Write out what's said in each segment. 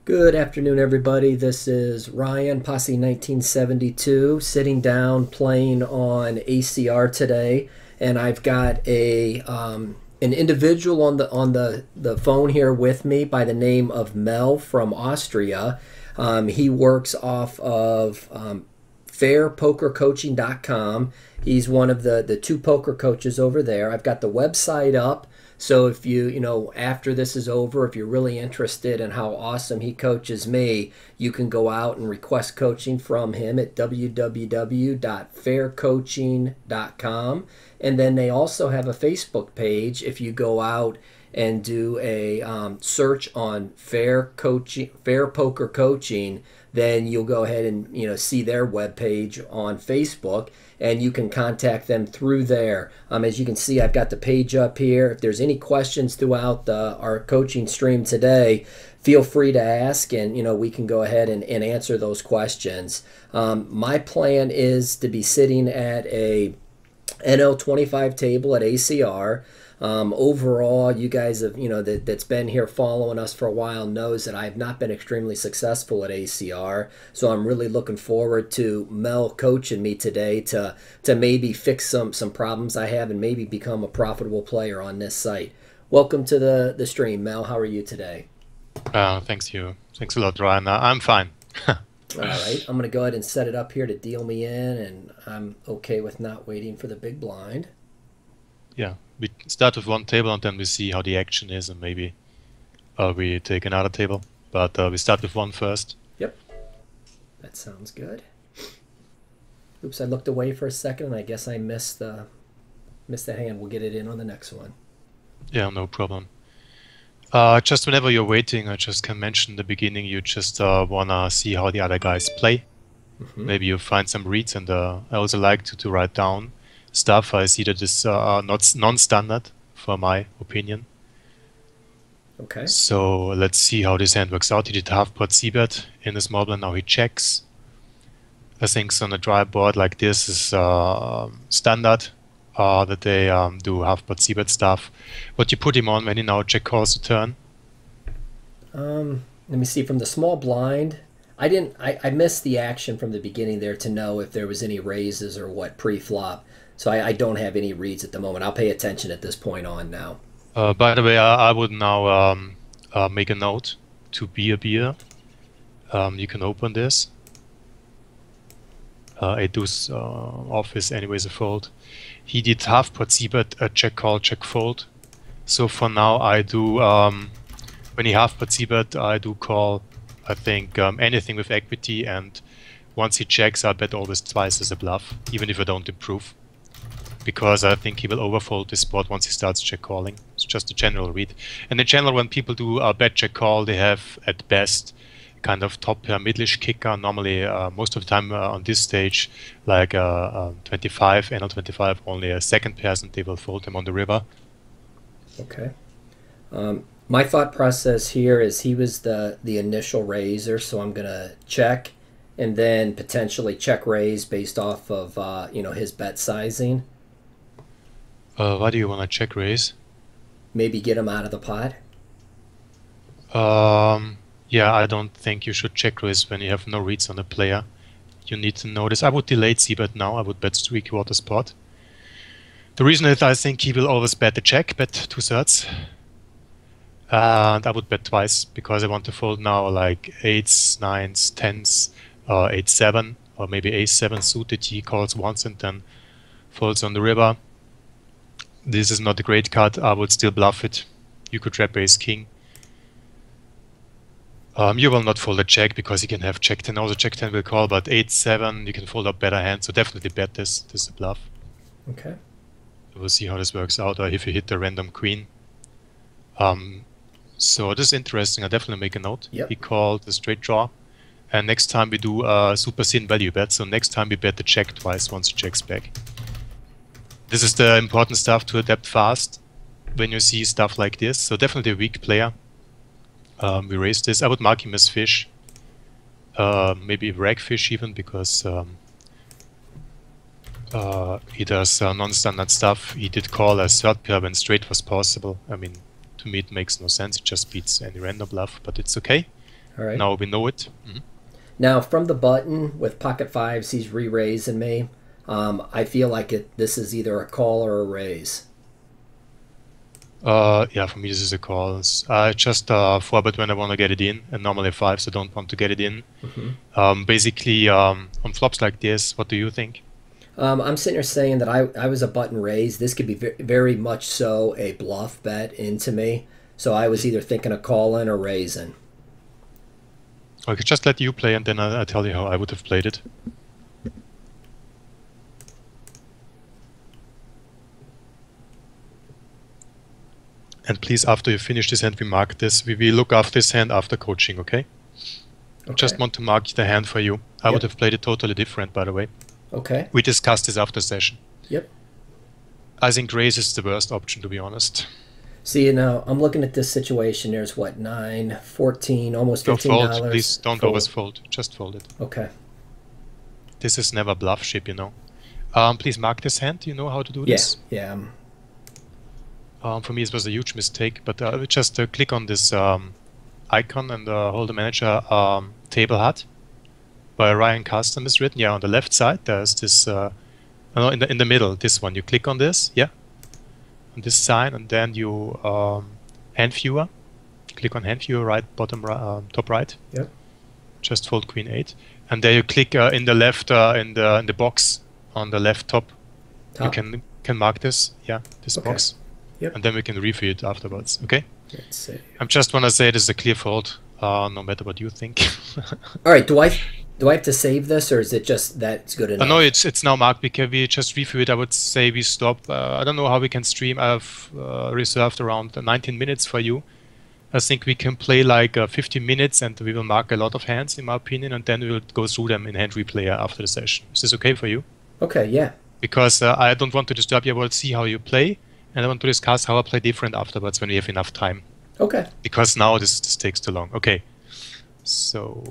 Good afternoon, everybody. This is Ryan, Posse 1972, sitting down playing on ACR today, and I've got an individual on the phone here with me by the name of Mel from Austria. He works off of FairPokerCoaching.com. He's one of the two poker coaches over there. I've got the website up. So if after this is over, if you're really interested in how awesome he coaches me, you can go out and request coaching from him at www.faircoaching.com. And then they also have a Facebook page. If you go out and do a search on Fair Poker Coaching, then you'll go ahead and see their webpage on Facebook, and you can contact them through there. As you can see, I've got the page up here. If there's any questions throughout our coaching stream today, feel free to ask, and we can go ahead and answer those questions. My plan is to be sitting at a NL25 table at ACR. Overall, you guys have, that's been here following us for a while knows that I have not been extremely successful at ACR. So I'm really looking forward to Mel coaching me today to maybe fix some problems I have and maybe become a profitable player on this site. Welcome to the stream, Mel. How are you today? Thanks a lot, Ryan. I'm fine. All right, I'm going to go ahead and set it up here to deal me in, and I'm okay with not waiting for the big blind. Yeah, we start with one table and then we see how the action is, and maybe we take another table. But we start with one first. Yep, that sounds good. Oops, I looked away for a second, and I guess I missed the hand. We'll get it in on the next one. Yeah, no problem. Just whenever you're waiting, I just can mention in the beginning, you just wanna see how the other guys play. Maybe you find some reads, and I also like to write down stuff I see that is not non-standard, for my opinion. Okay. So let's see how this hand works out. He did half pot c-bet in the small blind. Now he checks. I think on a dry board like this is standard that they do half pot c-bet stuff. What you put him on when he now check calls the turn? Let me see. From the small blind, I missed the action from the beginning there to know if there was any raises or what pre-flop. So I don't have any reads at the moment. I'll pay attention at this point on now. By the way, I would now make a note to beer. You can open this. A deuce off is anyways a fold. He did half pot c-bet, a check call, check fold. So for now I do, when he half pot c-bet, I do call, I think, anything with equity, and once he checks, I bet always twice as a bluff, even if I don't improve. Because I think he will overfold this spot once he starts check calling. It's just a general read. And in general, when people do a bet check call, they have at best kind of top pair middlish kicker. Normally, most of the time on this stage, like 25, NL25, only a second pair, and they will fold him on the river. Okay. My thought process here is he was the initial raiser, so I'm gonna check and then potentially check raise based off of his bet sizing. Why do you want to check raise? Maybe get him out of the pot. Yeah, I don't think you should check raise when you have no reads on the player. You need to know this. I would delay c-bet now. I would bet 3/4 pot. The reason is I think he will always bet the check, bet 2/3. And I would bet twice because I want to fold now like 8s, 9s, 10s, 8-7, or maybe ace-7 suited. He calls once and then folds on the river. This is not a great card. I would still bluff it. You could trap ace-king. You will not fold a check because you can have check 10. Also check 10 will call, but 8-7 you can fold up better hands. So definitely bet this. This is a bluff. Okay. We'll see how this works out, or if you hit the random queen. So this is interesting. I definitely make a note. Yep. He called the straight draw. And next time we do super thin value bet. So next time we bet the check twice once he checks back. This is the important stuff to adapt fast when you see stuff like this. So definitely a weak player. We raise this. I would mark him as fish. Maybe rag fish even, because he does non-standard stuff. He did call a third pair when straight was possible. I mean, to me it makes no sense. It just beats any random bluff, but it's okay. All right. Now we know it. Now, from the button with pocket fives, he's re-raising me. I feel like this is either a call or a raise. Yeah, for me this is a call. I just 4-bet when I want to get it in, and normally 5s I don't want to get it in. Basically, on flops like this, what do you think? I'm sitting here saying that I was a button raise. This could be very much so a bluff bet into me. So I was either thinking of calling or raising. I could just let you play, and then I tell you how I would have played it. And please, after you finish this hand, we mark this. We will look after this hand after coaching, okay? Just want to mark the hand for you. I would have played it totally different, by the way. Okay. We discussed this after session. Yep. I think raise is the worst option, to be honest. See, now I'm looking at this situation. There's what, 9, 14, almost $15. Don't fold, please. Don't always fold. Just fold it. Okay. This is never bluff ship, you know. Please mark this hand. Do you know how to do this? Yeah. For me, it was a huge mistake, but I would just click on this icon and hold the manager table HUD by Ryan Custom is written. Yeah, on the left side, there's this, no, in the middle, this one. You click on this, yeah, on this sign, and then you hand viewer. Click on hand viewer, right, bottom, top right. Yep. Just fold Queen 8, and there you click in the left, in the box on the left top. You can mark this, yeah, this box. Yep. And then we can review it afterwards, okay? Let's see. I just want to say this is a clear fold, no matter what you think. All right, do I have to save this, or is it just that's good enough? No, it's now marked because we just review it. I would say we stop. I don't know how we can stream. I've reserved around 19 minutes for you. I think we can play like 15 minutes, and we will mark a lot of hands, in my opinion, and then we will go through them in hand replayer after the session. Is this okay for you? Okay, yeah. Because I don't want to disturb you. I will see how you play. And I want to discuss how I play different afterwards when we have enough time. Okay. Because now this takes too long. Okay. So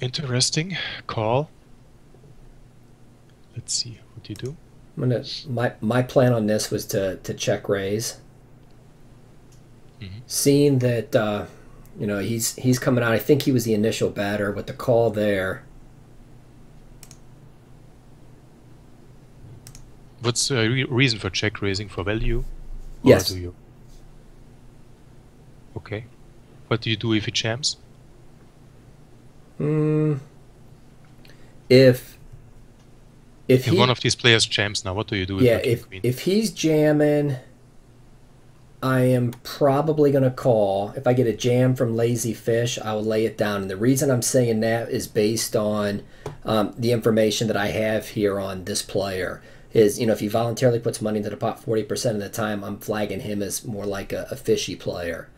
interesting call. Let's see what you do. I'm gonna my plan on this was to check raise. Seeing that you know he's coming out. I think he was the initial batter with the call there. What's the reason for check raising? For value? Yes. Or do you? Okay. What do you do if he jams? If one of these players jams now, what do you do? Yeah, if he's jamming, I am probably going to call. If I get a jam from Lazy Fish, I will lay it down. And the reason I'm saying that is based on the information that I have here on this player. Is, you know, if he voluntarily puts money into the pot 40% of the time, I'm flagging him as more like a fishy player.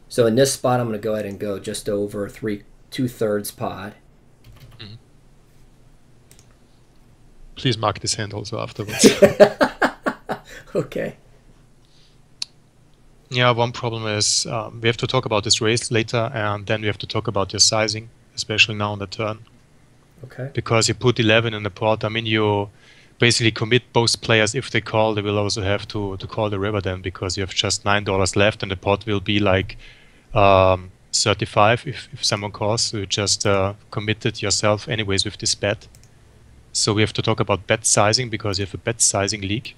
So in this spot, I'm going to go ahead and go just over 2/3 pot. Please mark this hand also afterwards. Okay. Yeah, one problem is we have to talk about this raise later, and then we have to talk about your sizing, especially now on the turn. Okay. Because you put 11 in the pot, I mean, you basically commit both players. If they call, they will also have to call the river then, because you have just $9 left, and the pot will be like 35 if someone calls. So you just committed yourself anyways with this bet. So we have to talk about bet sizing, because you have a bet sizing league.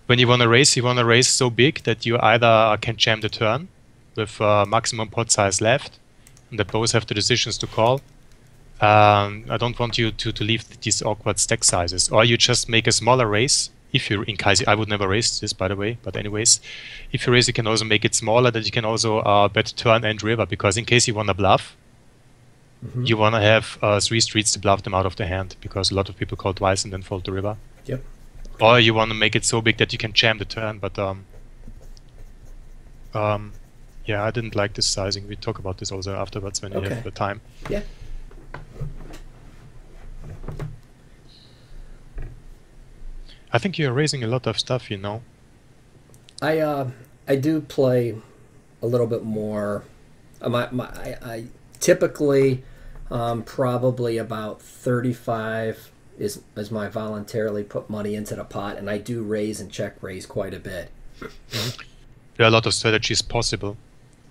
When you want to raise so big that you either can jam the turn with maximum pot size left, and that both have the decisions to call. I don't want you to leave these awkward stack sizes, or you just make a smaller raise. If you, in case, I would never raise this, by the way, but anyways, if you raise, you can also make it smaller, that you can also bet turn and river, because in case you want to bluff, you want to have 3 streets to bluff them out of the hand, because a lot of people call twice and then fold the river. Yep. Or you want to make it so big that you can jam the turn, but yeah, I didn't like this sizing. We talk about this also afterwards when you have the time. Yeah. I think you're raising a lot of stuff, you know. I do play a little bit more. I typically probably about 35 is my voluntarily put money into the pot, and I do raise and check raise quite a bit. there are a lot of strategies possible.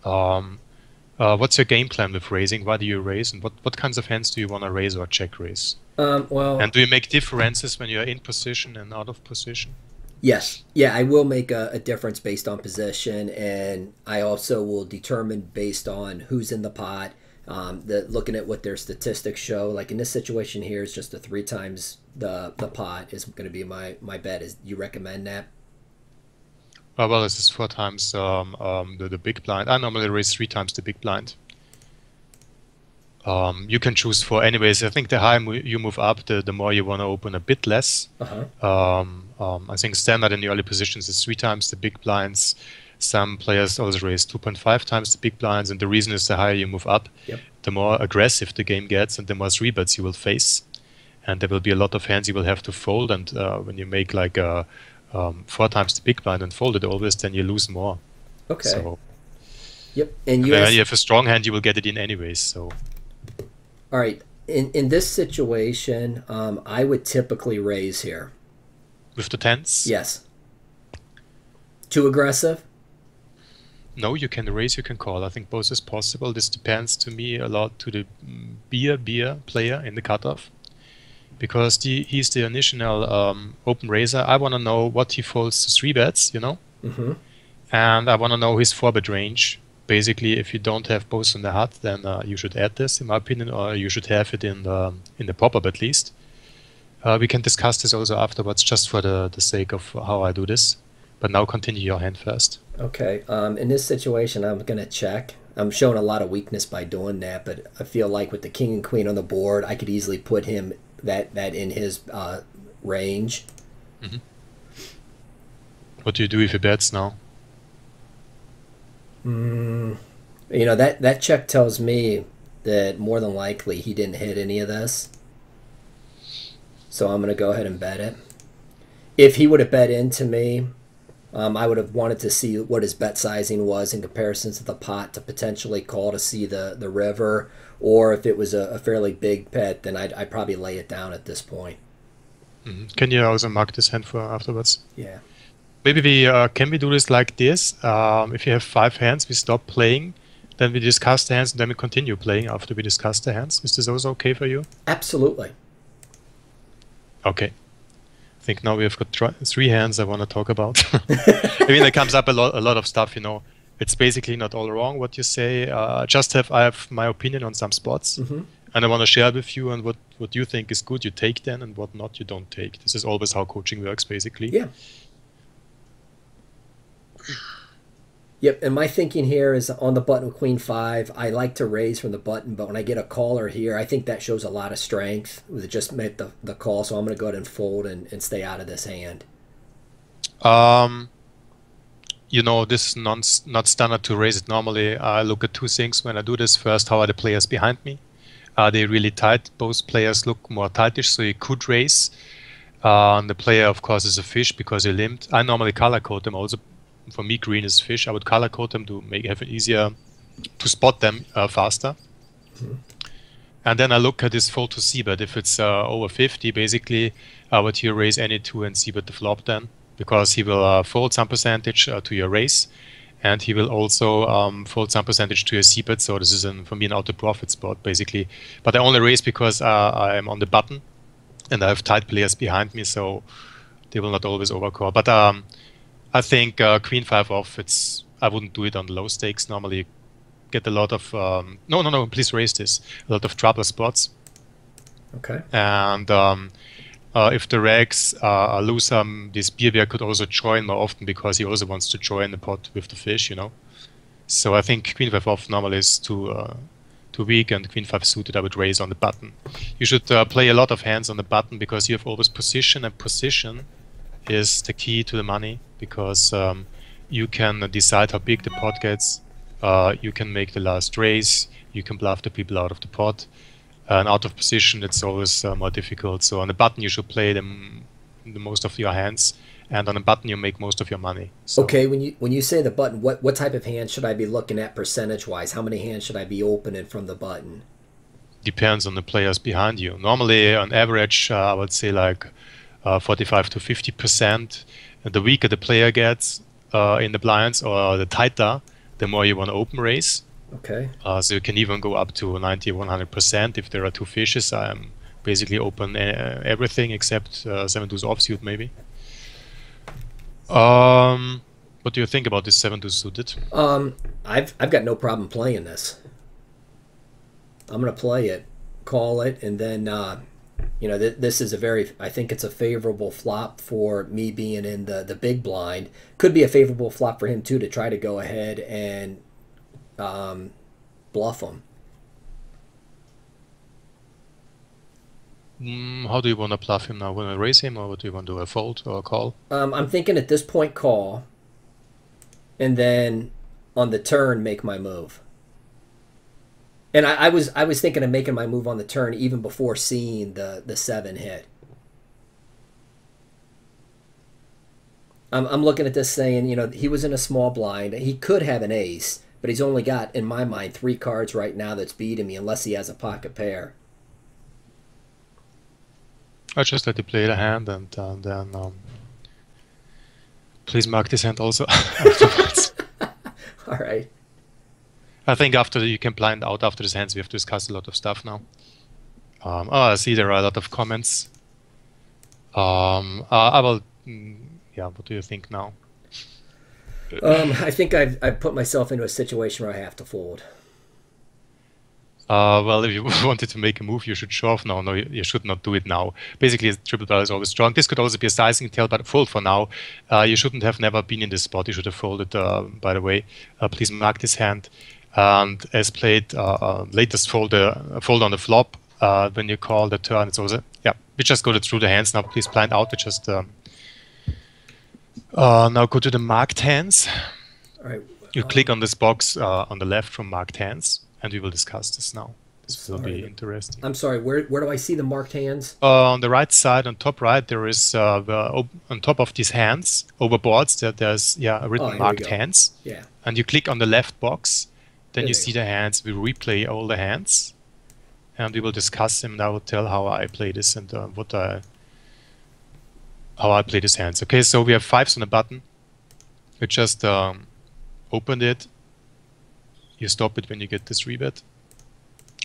What's your game plan with raising? Why do you raise, and what kinds of hands do you want to raise or check raise? Well, and do you make differences when you're in position and out of position? yes. Yeah, I will make a difference based on position, and I also will determine based on who's in the pot. Looking at what their statistics show, like in this situation here, is just a 3 times the pot is going to be my bet. Is you recommend that? Well, this is 4 times the big blind. I normally raise 3 times the big blind. You can choose 4 anyways. I think the higher you move up, the more you want to open a bit less. I think standard in the early positions is 3 times the big blinds. Some players also raise 2.5 times the big blinds, and the reason is the higher you move up, the more aggressive the game gets, and the more 3-bets you will face. And there will be a lot of hands you will have to fold, and when you make like 4 times the big blind and fold it always, then you lose more. Okay. So, and you have a strong hand, you will get it in anyways. So. All right. In this situation, I would typically raise here. With the 10s? Yes. Too aggressive? No, you can raise, you can call. I think both is possible. This depends to me a lot to the beer player in the cutoff. Because he's the initial open raiser. I want to know what he folds to 3-bets, you know? And I want to know his 4-bet range. Basically, if you don't have both in the hut, then you should add this, in my opinion, or you should have it in the pop-up at least. We can discuss this also afterwards, just for the sake of how I do this. But now continue your hand first. Okay. In this situation, I'm going to check. I'm showing a lot of weakness by doing that, but I feel like with the king and queen on the board, I could easily put him that in his range. What do you do if he bets now? You know, that check tells me that more than likely he didn't hit any of this. So I'm going to go ahead and bet it. If he would have bet into me, I would have wanted to see what his bet sizing was in comparison to the pot to potentially call to see the river. Or if it was a fairly big bet, then I'd probably lay it down at this point. Can you also mark this hand for afterwards? Yeah. Maybe can we do this like this? If you have 5 hands, we stop playing, then we discuss the hands, and then we continue playing after we discuss the hands. Is this also okay for you? Absolutely. Okay. I think now we have got 3 hands I want to talk about. I mean, there comes up a lot of stuff, you know. It's basically not all wrong what you say. I have my opinion on some spots, and I want to share it with you. And what you think is good, you take then, and what not, you don't take. This is always how coaching works, basically. Yeah. Yep, and my thinking here is on the button with Queen 5, I like to raise from the button, but when I get a caller here, I think that shows a lot of strength. It just made the call, so I'm going to go ahead and fold and stay out of this hand. You know, this is not standard to raise it normally. I look at 2 things when I do this. First, how are the players behind me? Are they really tight? Both players look more tightish, so you could raise. The player, of course, is a fish because he limped. I normally color code them also. For me, green is fish. I would color code them to have it easier to spot them faster. And then I look at this fold to c-bet. If it's over 50, basically, I would here raise any 2 and c-bet the flop then, because he will fold some percentage to your raise, and he will also fold some percentage to your c-bet. So this is for me an auto profit spot basically. But I only raise because I am on the button, and I have tight players behind me, so they will not always overcall. But I think Queen 5 off, I wouldn't do it on low stakes. Normally you get a lot of, no, please raise this, a lot of trouble spots. Okay. And if the regs are loose, this beer could also join more often because he also wants to join the pot with the fish, you know. So I think Queen 5 off normally is too weak, and Queen 5 suited I would raise on the button. You should play a lot of hands on the button because you have always position, and position is the key to the money, because you can decide how big the pot gets, you can make the last raise, you can bluff the people out of the pot, and out of position it's always more difficult. So on the button you should play the most of your hands, and on the button you make most of your money. So. Okay, when you say the button, what type of hand should I be looking at percentage-wise? How many hands should I be opening from the button? Depends on the players behind you. Normally, on average, I would say like 45 to 50%. The weaker the player gets, in the blinds, or the tighter, the more you want to open raise. Okay. So you can even go up to 90, 100% if there are two fishes. I'm basically open everything except 7-deuce offsuit maybe. What do you think about this 7-deuce suited? I've got no problem playing this. I'm gonna play it, call it, and then you know, this is a very, I think it's a favorable flop for me being in the big blind. Could be a favorable flop for him too, to try to go ahead and bluff him. How do you want to bluff him now? Want to raise him, or what do you want to do? A fold or a call? I'm thinking at this point call, and then on the turn make my move. And I was thinking of making my move on the turn even before seeing the 7 hit. I'm looking at this saying, you know, he was in a small blind. He could have an ace, but he's only got, in my mind, 3 cards right now that's beating me, unless he has a pocket pair. I just let you play the hand, and then please mark this hand also afterwards. All right. I think after you can blind out after this hands, we have to discuss a lot of stuff now. I see there are a lot of comments. I will. Yeah, what do you think now? I think I've put myself into a situation where I have to fold. Well, if you wanted to make a move, you should show off now. No, you should not do it now. Basically, a triple barrel is always strong. This could also be a sizing tail, but fold for now. You shouldn't have never been in this spot. You should have folded, by the way. Please mark this hand. And as played, latest fold on the flop. When you call the turn, it's also, yeah, we just go through the hands now. Please blind out. We just now go to the marked hands. All right. You click on this box on the left from marked hands, and we will discuss this now. This will be interesting. I'm sorry, where do I see the marked hands? On the right side, on top right, there is on top of these hands, over boards, there's written marked hands. Yeah. And you click on the left box, then you see the hands. We replay all the hands, and we will discuss them. And I will tell how I play this and how I play these hands. Okay, so we have 5s on the button. We just opened it. You stop it when you get this rebet.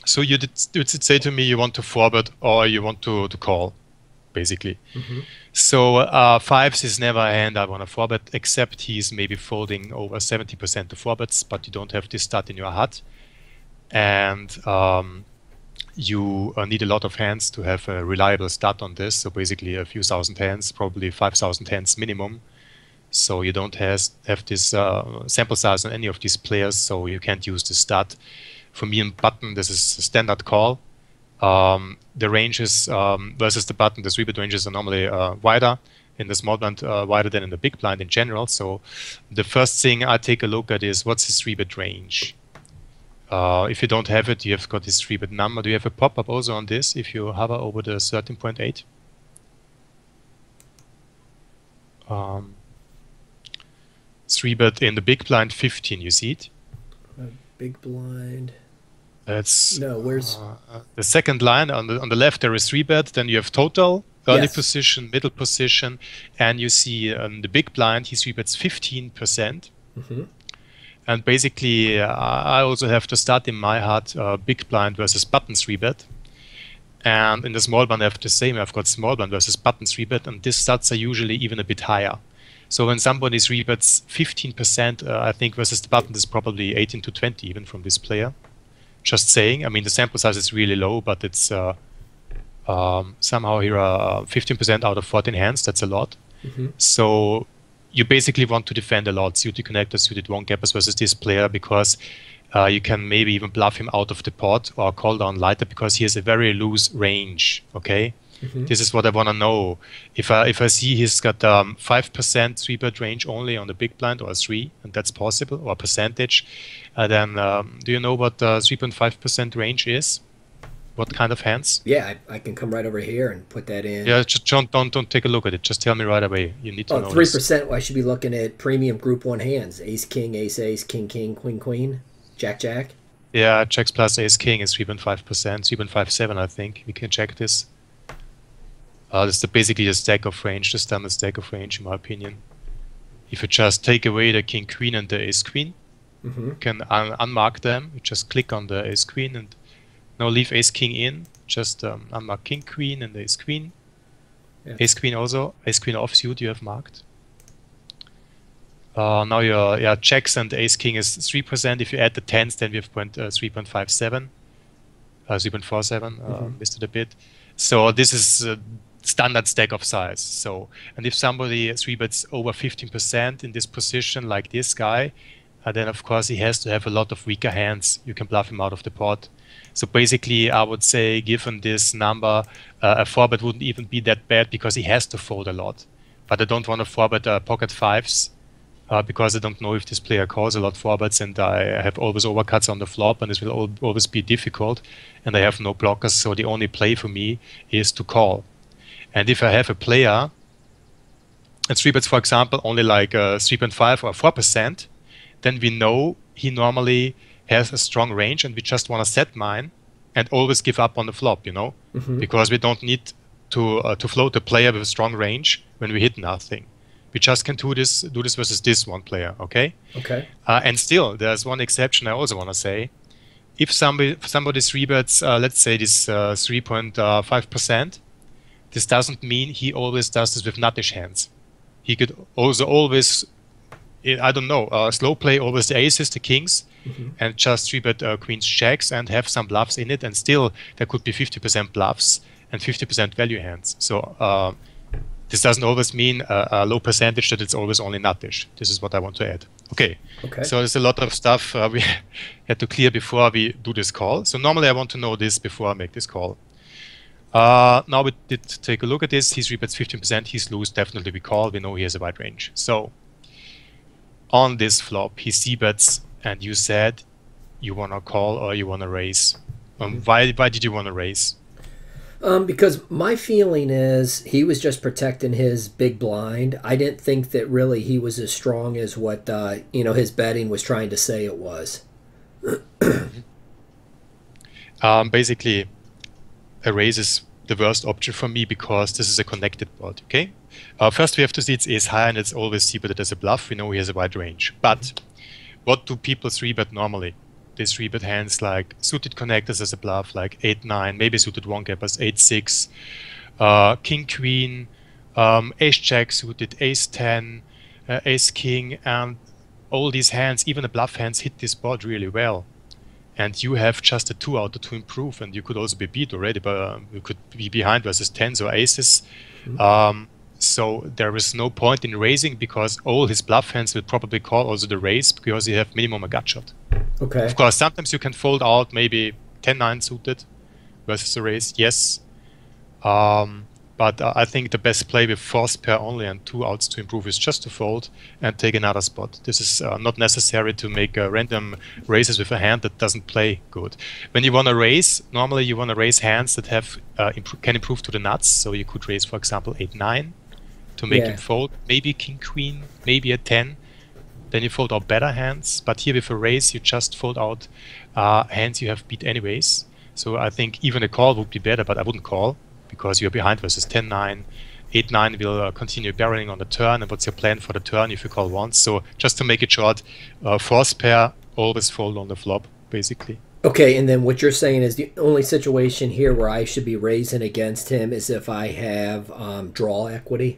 So you did say to me you want to forward or you want to call, basically. Mm-hmm. So 5s is never a hand I want to forward, except he's maybe folding over 70% to forwards, but you don't have this stat in your HUD. And you need a lot of hands to have a reliable stat on this. So basically a few thousand hands, probably 5,000 hands minimum. So you don't have this sample size on any of these players, so you can't use the stat. For me in button, this is a standard call. The ranges versus the button, the 3-bet ranges are normally wider in the small blind, wider than in the big blind in general. So the first thing I take a look at is what's his 3-bet range. If you don't have it, you have got this 3-bet number. Do you have a pop-up also on this if you hover over the 13.8? 3-bet in the big blind 15, you see it? Big blind. That's no. Where's the second line on the left? There is 3-bet. Then you have total, early position, middle position, and you see the big blind. He 3-bets 15%. Mm-hmm. And basically, I also have to start in my HUD big blind versus button 3-bet. And in the small blind, I have the same. I've got small blind versus button 3-bet, and these stats are usually even a bit higher. So when somebody 3-bets 15%, I think versus the button is probably 18 to 20 even from this player. Just saying. I mean, the sample size is really low, but it's somehow here 15% out of 14 hands. That's a lot. Mm-hmm. So you basically want to defend a lot suited connectors, suited one gappers versus this player, because you can maybe even bluff him out of the pot or call down lighter because he has a very loose range. Okay. Mm-hmm. This is what I want to know. If I see he's got 5% 3-bet range only on the big blind, or 3, and that's possible, or percentage, then do you know what 3.5% range is? What kind of hands? Yeah, I can come right over here and put that in. Yeah, just don't take a look at it. Just tell me right away. You need to know 3%. I should be looking at premium group 1 hands: ace king, ace ace, king king, queen queen, jack jack. Yeah, checks plus ace king is 3.5%, 3.57 I think. We can check this. This is basically the stack of range, the standard stack of range, in my opinion. If you just take away the king queen and the ace queen, you can unmark them. You just click on the ace queen and now leave ace king in. Just unmark king queen and ace queen. Yeah. Ace queen also, ace queen offsuit you have marked. Now your checks and ace king is 3%. If you add the tens, then we have 3.57, 3.47. Missed it a bit. So this is a standard stack of size. So, and if somebody 3-bets over 15% in this position, like this guy, then of course he has to have a lot of weaker hands. You can bluff him out of the pot. So basically, I would say, given this number, a 4-bet wouldn't even be that bad because he has to fold a lot. But I don't want to 4-bet pocket fives because I don't know if this player calls a lot 4-bets, and I have always overcuts on the flop, and this will always be difficult. And I have no blockers, so the only play for me is to call. And if I have a player and 3-bets, for example, only like 3.5 or 4%, then we know he normally has a strong range, and we just want to set mine and always give up on the flop, you know, because we don't need to float a player with a strong range when we hit nothing. We just can do this versus this one player, okay? Okay. And still, there's one exception I also want to say. If somebody 3-bets, let's say this 3.5%, this doesn't mean he always does this with nuttish hands. He could also always, I don't know, slow play always the aces, the kings, and just 3-bet queens, jacks, and have some bluffs in it, and still there could be 50% bluffs and 50% value hands. So this doesn't always mean a low percentage that it's always only nuttish. This is what I want to add. Okay. So there's a lot of stuff we had to clear before we do this call. So normally I want to know this before I make this call. Now we did take a look at this. He's 3-bets 15%, he's loose, definitely we call. We know he has a wide range. So on this flop, he c-bets, and you said you want to call or you want to raise. Why did you want to raise? Because my feeling is he was just protecting his big blind. I didn't think that really he was as strong as what his betting was trying to say it was. Basically, a raise is the worst option for me because this is a connected board. Okay. First we have to see it's ace high, and it's always c-bet as a bluff. We know he has a wide range. But what do people 3-bet normally? They 3-bet hands like suited connectors as a bluff, like 8-9, maybe suited one gappers, 8-6, king-queen, ace-jack suited, ace-10, ace-king, and all these hands, even the bluff hands, hit this board really well. And you have just a 2-outer to improve, and you could also be beat already, but you could be behind versus 10s or aces. So there is no point in raising because all his bluff hands will probably call also the raise because you have minimum a gut shot. Okay. Of course, sometimes you can fold out maybe 10-9 suited versus a raise, yes. But I think the best play with force pair only and 2 outs to improve is just to fold and take another spot. This is not necessary to make random raises with a hand that doesn't play good. When you want to raise, normally you want to raise hands that have can improve to the nuts. So you could raise, for example, 8-9 to make him fold. Maybe king-queen, maybe a 10. Then you fold out better hands. But here with a raise, you just fold out hands you have beat anyways. So I think even a call would be better, but I wouldn't call, because you're behind versus 10-9. 8-9 will continue barreling on the turn, and what's your plan for the turn if you call once? So just to make it short, force pair, always fold on the flop, basically. Okay, and then what you're saying is the only situation here where I should be raising against him is if I have draw equity?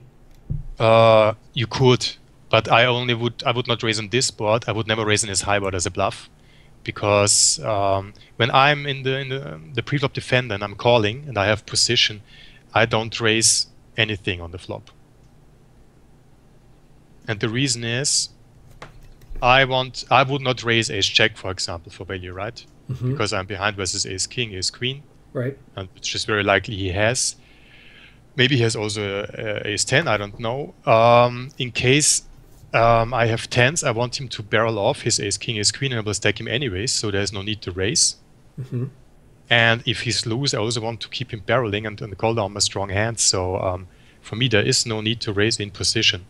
You could, but I would not raise on this board. I would never raise in his high board as a bluff. Because when I'm in the pre-flop defender and I'm calling and I have position, I don't raise anything on the flop. And the reason is, I would not raise ace-jack, for example, for value, right? Because I'm behind versus ace-king, ace-queen, right? And which is very likely he has. Maybe he has also ace-10, I don't know. In case I have 10s, I want him to barrel off his ace-king, ace-queen, and I will stack him anyways, so there's no need to raise. And if he's loose, I also want to keep him barreling and call down my strong hands. So for me, there is no need to raise in position.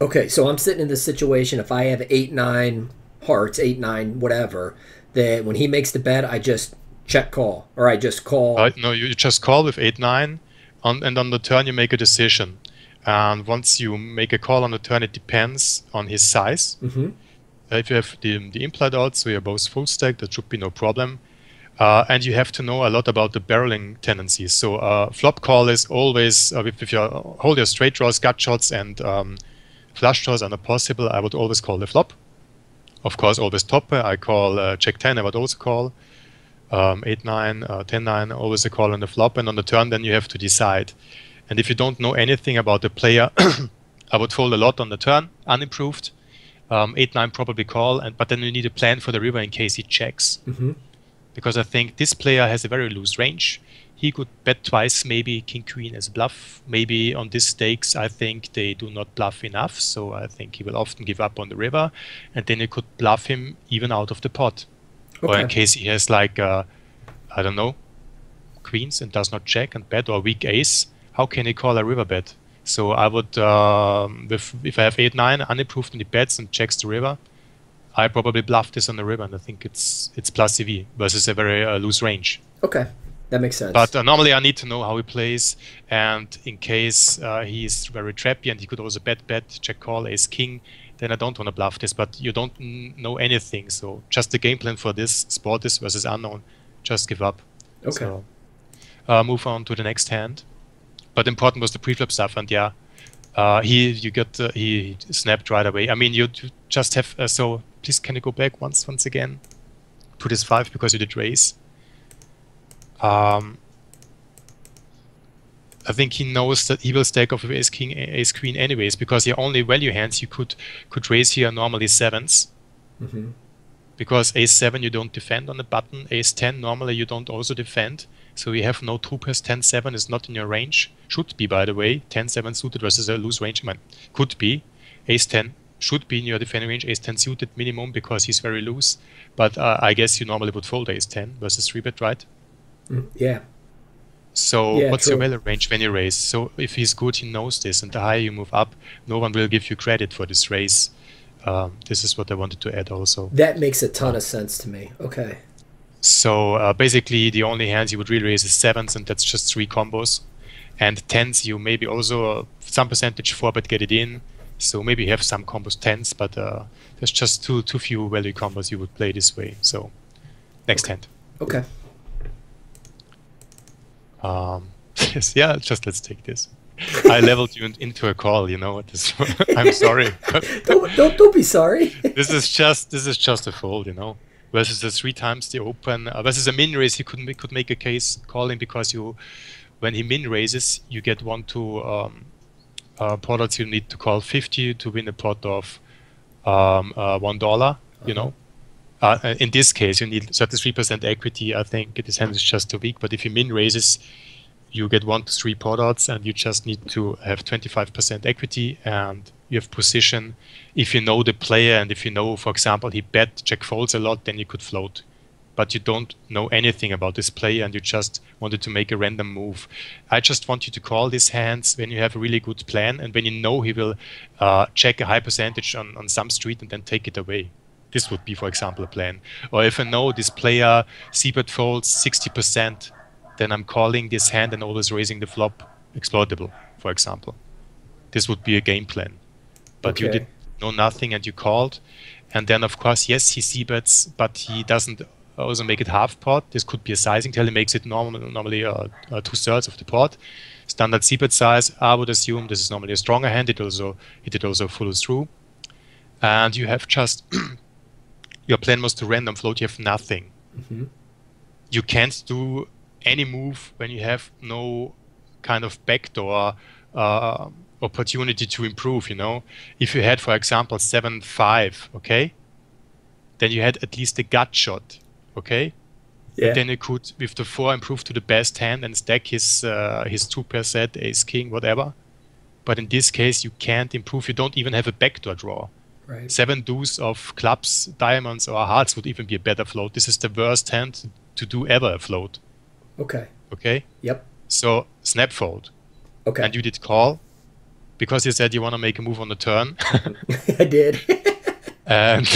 Okay, so I'm sitting in this situation. If I have 8-9 hearts, 8-9 whatever, that when he makes the bet, I just check call, or I just call. No, you just call with 8-9, and on the turn you make a decision. And once you make a call on the turn, it depends on his size. If you have the implied odds, so you're both full stack, that should be no problem. And you have to know a lot about the barreling tendencies. So flop call is always, if you hold your straight draws, gut shots, and flush draws are not possible, I would always call the flop. Of course, always top pair. I call check 10, I would also call 8-9, 10-9, always a call on the flop. And on the turn, then you have to decide. And if you don't know anything about the player, I would fold a lot on the turn, unimproved. 8-9 probably call, but then you need a plan for the river in case he checks. Because I think this player has a very loose range. He could bet twice, maybe king-queen as bluff. Maybe on these stakes, I think they do not bluff enough. So I think he will often give up on the river. And then you could bluff him even out of the pot. Or in case he has like, I don't know, queens and does not check and bet, or weak ace, how can he call a river bet? So I would, if I have 8-9 unimproved and he bets and checks the river, I probably bluff this on the river, and I think it's plus EV versus a very loose range. Okay, that makes sense. But normally I need to know how he plays, and in case he's very trappy and he could also bet, check call, ace king, then I don't want to bluff this. But you don't know anything, so just the game plan for this, sport this versus unknown, just give up. Okay. So, move on to the next hand. But important was the preflop stuff, and yeah, he snapped right away. I mean, you just have so. Please, can you go back once again to this 5 because you did raise. I think he knows that he will stack off with ace king, ace queen anyways, because your only value hands you could raise here are normally 7s. Because ace 7 you don't defend on the button, ace 10 normally you don't also defend. So you have no 2 pairs, 10-7 is not in your range. Should be, by the way, 10-7 suited versus a loose range. I mean, could be. Ace 10 should be in your defending range, ace 10 suited minimum because he's very loose. But I guess you normally would fold ace 10 versus 3-bet, right? Yeah. So yeah, what's true. your value range when you raise? So if he's good, he knows this. And the higher you move up, no one will give you credit for this raise. This is what I wanted to add also. That makes a ton of sense to me. Okay. So basically the only hands you would really raise is 7s, and that's just 3 combos. And 10s you maybe also some percentage 4-bet get it in. So maybe you have some combos 10s, but there's just too few value combos you would play this way. So next hand. Okay. Yes, yeah, just let's take this. I leveled you into a call, you know what this. I'm sorry. don't be sorry. This is just a fold, you know. Versus the 3 times the open, versus a min raise, you could make a case calling because when he min raises, you get 1-2 products. You need to call 50 to win a pot of $1. You know. In this case, you need 33% equity. I think this hand is just too weak. But if you min raises, you get 1 to 3 pot odds, and you just need to have 25% equity, and you have position. If you know the player, and if you know, for example, he bet check folds a lot, then you could float. But you don't know anything about this player, and you just wanted to make a random move. I just want you to call these hands when you have a really good plan, and when you know he will check a high percentage on some street and then take it away. This would be, for example, a plan. Or if I know this player c-bet folds 60%, then I'm calling this hand and always raising the flop exploitable, for example. This would be a game plan. But you did know nothing and you called. And then, of course, yes, he c-bets, but he doesn't also make it half pot. This could be a sizing tell. He makes it normally 2/3 of the pot. Standard c-bet size, I would assume this is normally a stronger hand. It did also follow through. And you have just, your plan was to random float. You have nothing. You can't do any move when you have no kind of backdoor opportunity to improve, you know. If you had, for example, 7-5, okay, then you had at least a gut shot, okay? Yeah. And then you could, with the 4, improve to the best hand and stack his 2-pair set, ace, king, whatever. But in this case, you can't improve. You don't even have a backdoor draw. Right. 7 deuce of clubs, diamonds, or hearts would even be a better float. This is the worst hand to do ever a float. Okay. Okay? Yep. So, snap fold. Okay. And you did call because you said you want to make a move on the turn. I did. And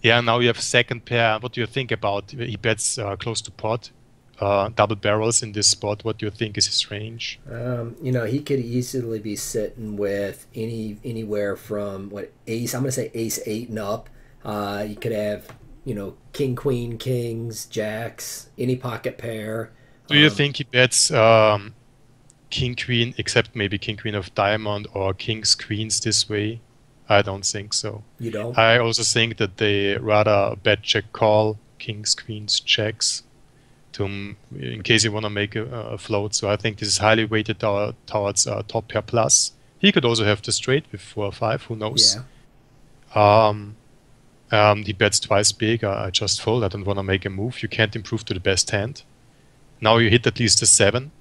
yeah, now you have a second pair. What do you think about? He bets close to pot. double barrels in this spot. What do you think is his range? You know, he could easily be sitting with anywhere from what ace. I'm gonna say ace 8 and up. You could have, you know, king, queen, kings, jacks, any pocket pair. Do you think he bets king, queen, except maybe king, queen of diamond or kings, queens this way? I don't think so. You don't? I also think that they rather bet check call, kings, queens, checks, in case you want to make a float. So I think this is highly weighted towards top pair plus. He could also have the straight with 4 or 5, who knows? Yeah. He bets twice big. I just fold. I don't want to make a move. You can't improve to the best hand. Now you hit at least a 7.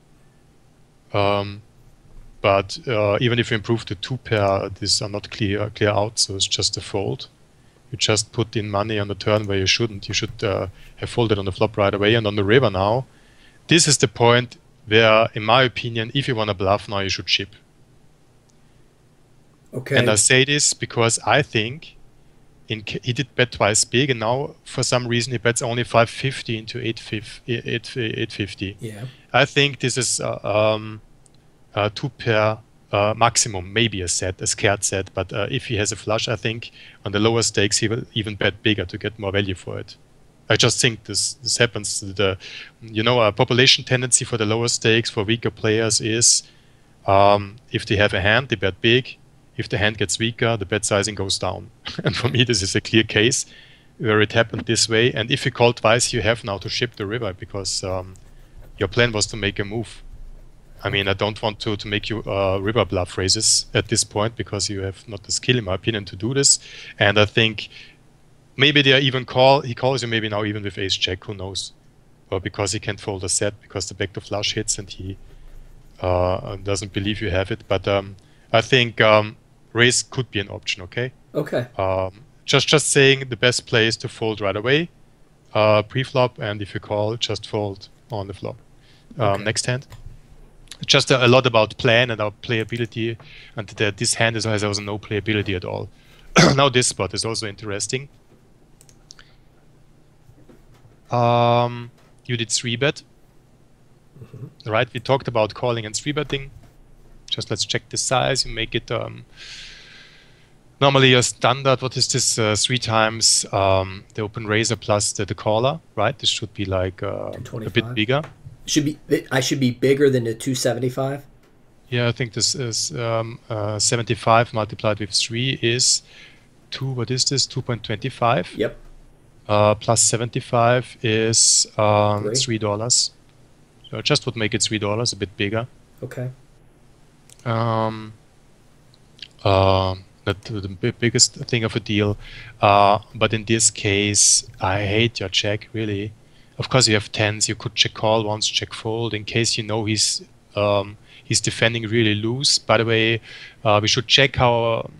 But even if you improve to 2 pair, these are not clear out, so it's just a fold. You just put in money on the turn where you shouldn't. You should have folded on the flop right away. And on the river now, this is the point where, in my opinion, if you want to bluff now, you should chip. Okay. And I say this because I think he did bet twice big, and now for some reason he bets only 550 into 850. Yeah. I think this is a 2 pair maximum, maybe a scared set. But if he has a flush, I think on the lower stakes he will even bet bigger to get more value for it. I just think this happens. A population tendency for the lower stakes for weaker players is if they have a hand, they bet big. If the hand gets weaker, the bet sizing goes down. And for me, this is a clear case where it happened this way. And if you call twice, you have now to ship the river because your plan was to make a move. I mean, I don't want to make you river bluff raises at this point because you have not the skill, in my opinion, to do this. And I think maybe he calls you maybe now even with ace jack, who knows? Or because he can't fold a set because the back to flush hits and he doesn't believe you have it. But I think raise could be an option, okay? Okay. Just saying the best play is to fold right away, pre-flop, and if you call, just fold on the flop. Okay. Next hand. Just a lot about plan and our playability, and this hand has also no playability at all. Now this spot is also interesting. You did 3-bet, right? We talked about calling and 3-betting. Just let's check the size. You make it normally a standard. What is this? 3 times the open raiser plus the caller, right? This should be like a bit bigger. I should be bigger than the 275. Yeah, I think this is 75 multiplied with 3 is 2. What is this? 2.25. Yep. Plus 75 is $3. So I just would make it $3, a bit bigger. Okay. Not the biggest thing of a deal, but in this case, I hate your check, really. Of course, you have tens. You could check call once, check fold, in case you know he's defending really loose. By the way, we should check how.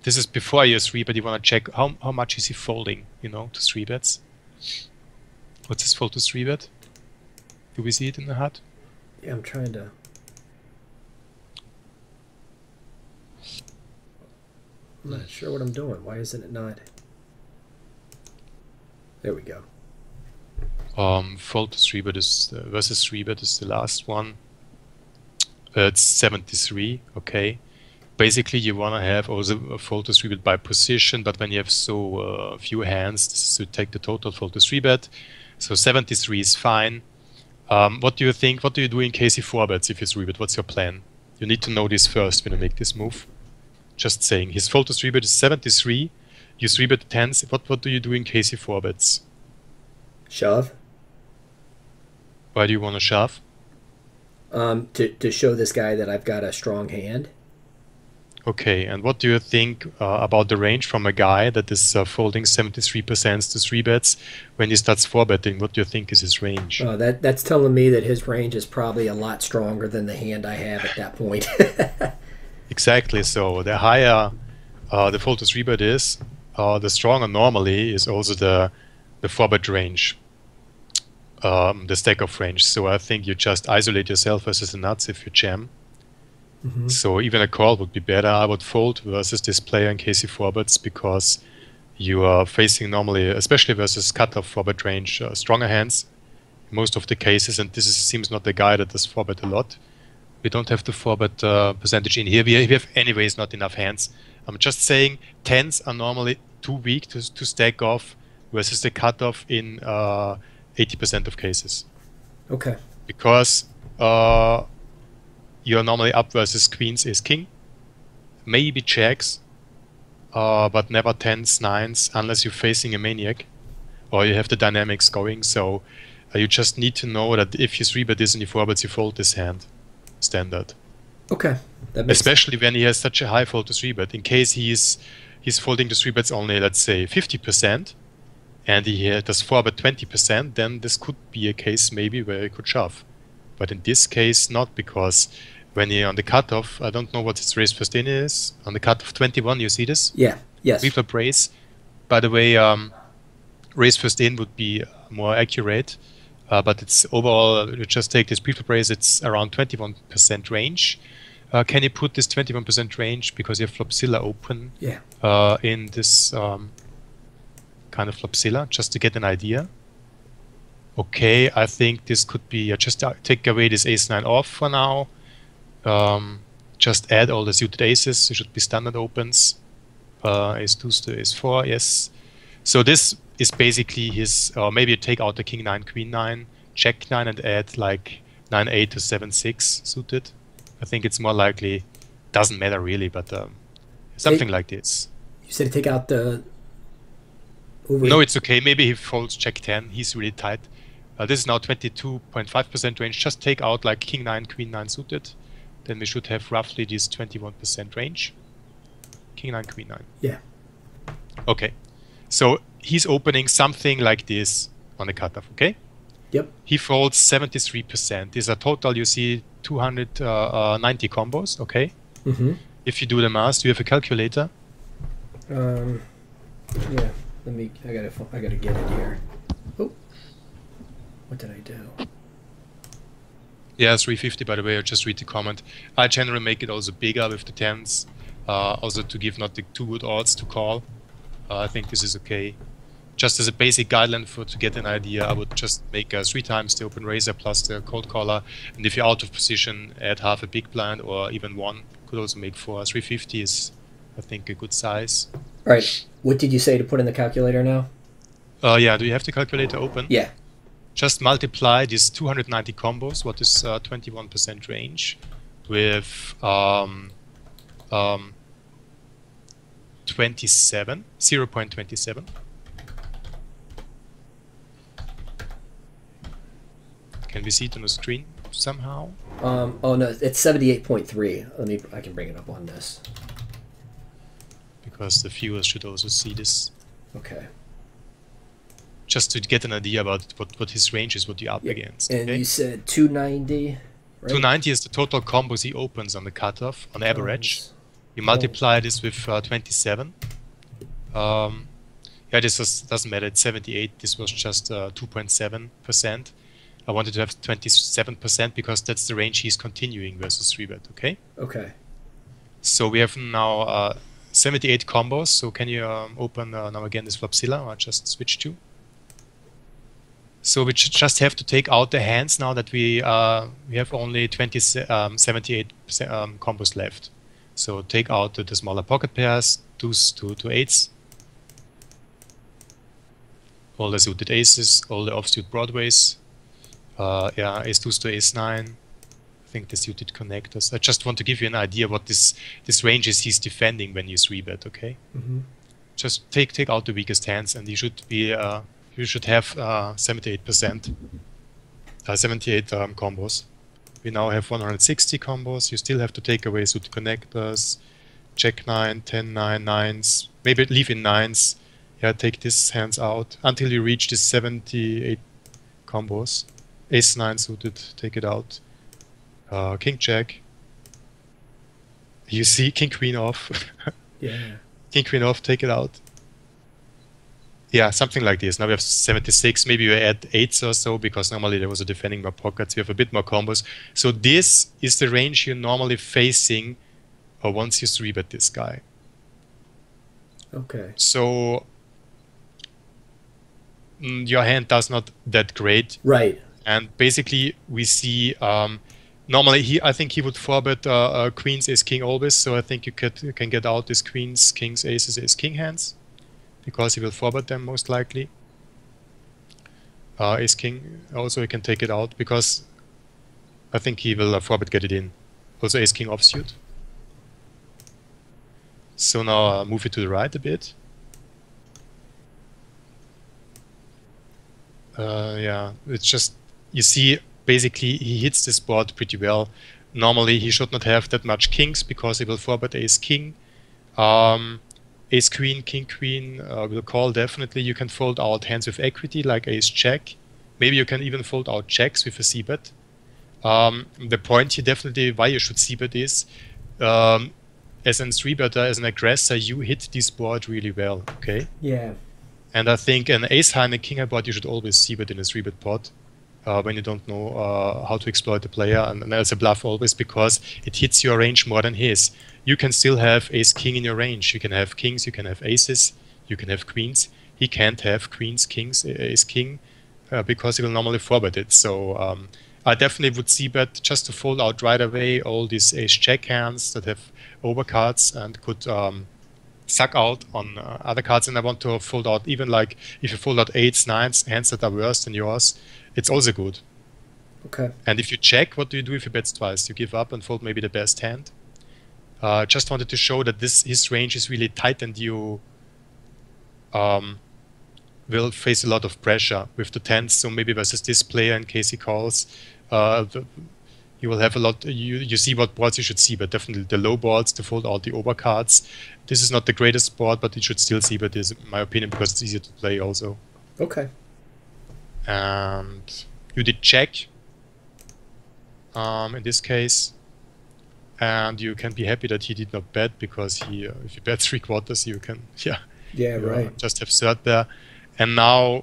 This is before your 3-bet. You want to check how much is he folding, to 3-bets. What's his fold to 3-bet? Do we see it in the HUD? Yeah, I'm trying to. I'm not sure what I'm doing. Why isn't it not? There we go. Fold to 3-bet is versus 3-bet is the last one. It's 73. Okay. Basically, you want to have also a fold to 3-bet by position, but when you have so few hands, this is to take the total fold to 3-bet. So 73 is fine. What do you think? What do you do in case he 4-bets if you 3-bet? What's your plan? You need to know this first when you make this move. Just saying, his fold to 3-bet is 73. You 3-bet the tens. What do you do in case he 4-bets? Shove. Why do you want to shove? To show this guy that I've got a strong hand. Okay, and what do you think about the range from a guy that is folding 73% to 3-bets when he starts 4-betting? What do you think is his range? That's telling me that his range is probably a lot stronger than the hand I have at that point. Exactly. So the higher the fold to 3-bet is, the stronger normally is also the 4-bet range, the stack-off range. So I think you just isolate yourself versus the nuts if you jam. Mm-hmm. So even a call would be better. I would fold versus this player in case he 4-bets because you are facing normally, especially versus cutoff 4-bet range, stronger hands. most of the cases, and this seems not the guy that does 4-bet a lot. We don't have the 4-bet percentage in here. We have anyways not enough hands. I'm just saying 10s are normally too weak to stack off versus the cutoff in 80% of cases. Okay. Because you're normally up versus queens is king, maybe jacks, but never 10s, 9s, unless you're facing a maniac or you have the dynamics going. So you just need to know that if you 3-bet this and you 4-bets, you fold this hand standard. Okay. That makes Especially when he has such a high fold to 3-bet. In case he's folding the 3-bets only, let's say 50%, and he does 4-bet 20%, then this could be a case maybe where he could shove. But in this case, not, because when you're on the cutoff, I don't know what his raise first in is. On the cutoff 21, you see this? Yeah. Yes. Reflop raise. By the way, raise first in would be more accurate, but it's overall, you just take this preflop raise, it's around 21% range. Can you put this 21% range, because you have Flopzilla open, in this kind of Flopzilla, just to get an idea? Okay, I think this could be, just take away this ace-9 off for now. Just add all the suited aces, it should be standard opens. Ace-2 to ace-4, yes. So this is basically his, maybe you take out the king-9, queen-9, jack-9 and add like 9-8 to 7-6 suited. I think it's more likely, doesn't matter really, but something like this. You said to take out the... No, it's okay. Maybe he folds jack-10. He's really tight. This is now 22.5% range. Just take out like king-9, queen-9 suited. Then we should have roughly this 21% range. King-9, queen-9. Yeah. Okay. So he's opening something like this on the cutoff, okay? Yep. He folds 73%. There's a total, you see, 290 combos, okay? Mm-hmm. If you do the math, do you have a calculator? Yeah. Let me. I gotta get it here. Oh. What did I do? Yeah, 350. By the way, I just read the comment. I generally make it also bigger with the 10s, also to give not the too good odds to call. I think this is okay. Just as a basic guideline to get an idea, I would just make 3 times the open raiser plus the cold caller, and if you're out of position, add half a big blind or even 1. Could also make 4. 350 is, I think, a good size. All right. What did you say to put in the calculator now? Yeah, do you have the calculator open? Yeah. Just multiply these 290 combos, what is 21% range, with 0.27. Can we see it on the screen somehow? Oh no, it's 78.3. I can bring it up on this. Because the viewers should also see this. Okay. Just to get an idea about what his range is, what you're up against. And okay? you said 290, right? 290 is the total combos he opens on the cutoff, on average. You multiply this with 27. Yeah, this doesn't matter, it's 78. This was just 2.7%. I wanted to have 27% because that's the range he's continuing versus 3-bet, okay? Okay. So we have now 78 combos. So can you open now again this Flopzilla, or just switch to? So we just have to take out the hands now that we have only 78 combos left. So take out the smaller pocket pairs, 2s to 8s, all the suited aces, all the offsuit broadways. Yeah, ace-2 to ace-9. I think the suited connectors. I just want to give you an idea what this range is he's defending when you 3-bet, okay? Mm-hmm. Just take out the weakest hands, and you should be you should have 78%, 78 combos. We now have 160 combos. You still have to take away suited connectors, jack-9, 10-9, 9s, maybe leave in 9s. Yeah, take these hands out until you reach this 78 combos. Ace-9 suited, take it out. King-Jack. You see, King-Queen off. Yeah. King-Queen off, take it out. Yeah, something like this. Now we have 76. Maybe you add 8s or so, because normally there was a defending more pockets. We have a bit more combos. So this is the range you're normally facing once you 3-bet this guy. Okay. So your hand does not that great. Right. And basically, we see normally I think he would forbet queens, ace, king always. So I think you can get out this queens, kings, aces, ace, king hands because he will forbet them most likely. Ace, king also you can take it out because I think he will forbet get it in. Also ace, king offsuit. So now move it to the right a bit. Yeah, it's just, you see, basically he hits this board pretty well. Normally he should not have that much kings because he will forbet ace king. Ace queen, king queen will call definitely. You can fold out hands with equity like ace jack. Maybe you can even fold out jacks with a c-bet. The point here definitely why you should c-bet is as an 3-better, as an aggressor, you hit this board really well, okay? Yeah. And I think an ace high and a king high board, you should always c-bet in a 3-bet pot when you don't know how to exploit the player. And there's a bluff always because it hits your range more than his. You can still have ace king in your range. You can have kings, you can have aces, you can have queens. He can't have queens, kings, ace king because he will normally forbet it. So I definitely would c-bet just to fold out right away all these ace jack hands that have overcards and could suck out on other cards. And I want to fold out even like if you fold out eights, nines, hands that are worse than yours, it's also good. Okay. And if you check, what do you do if he bets twice? You give up and fold maybe the best hand. Just wanted to show that his range is really tight and you will face a lot of pressure with the tens. So maybe versus this player, in case he calls, you will have a lot. You see what boards you should see, but definitely the low boards to fold out the overcards. This is not the greatest board, but it should still see. But this is my opinion because it's easier to play also. Okay. And you did check in this case, and you can be happy that he did not bet because he, if you bet 3/4, you can right, just have third there. And now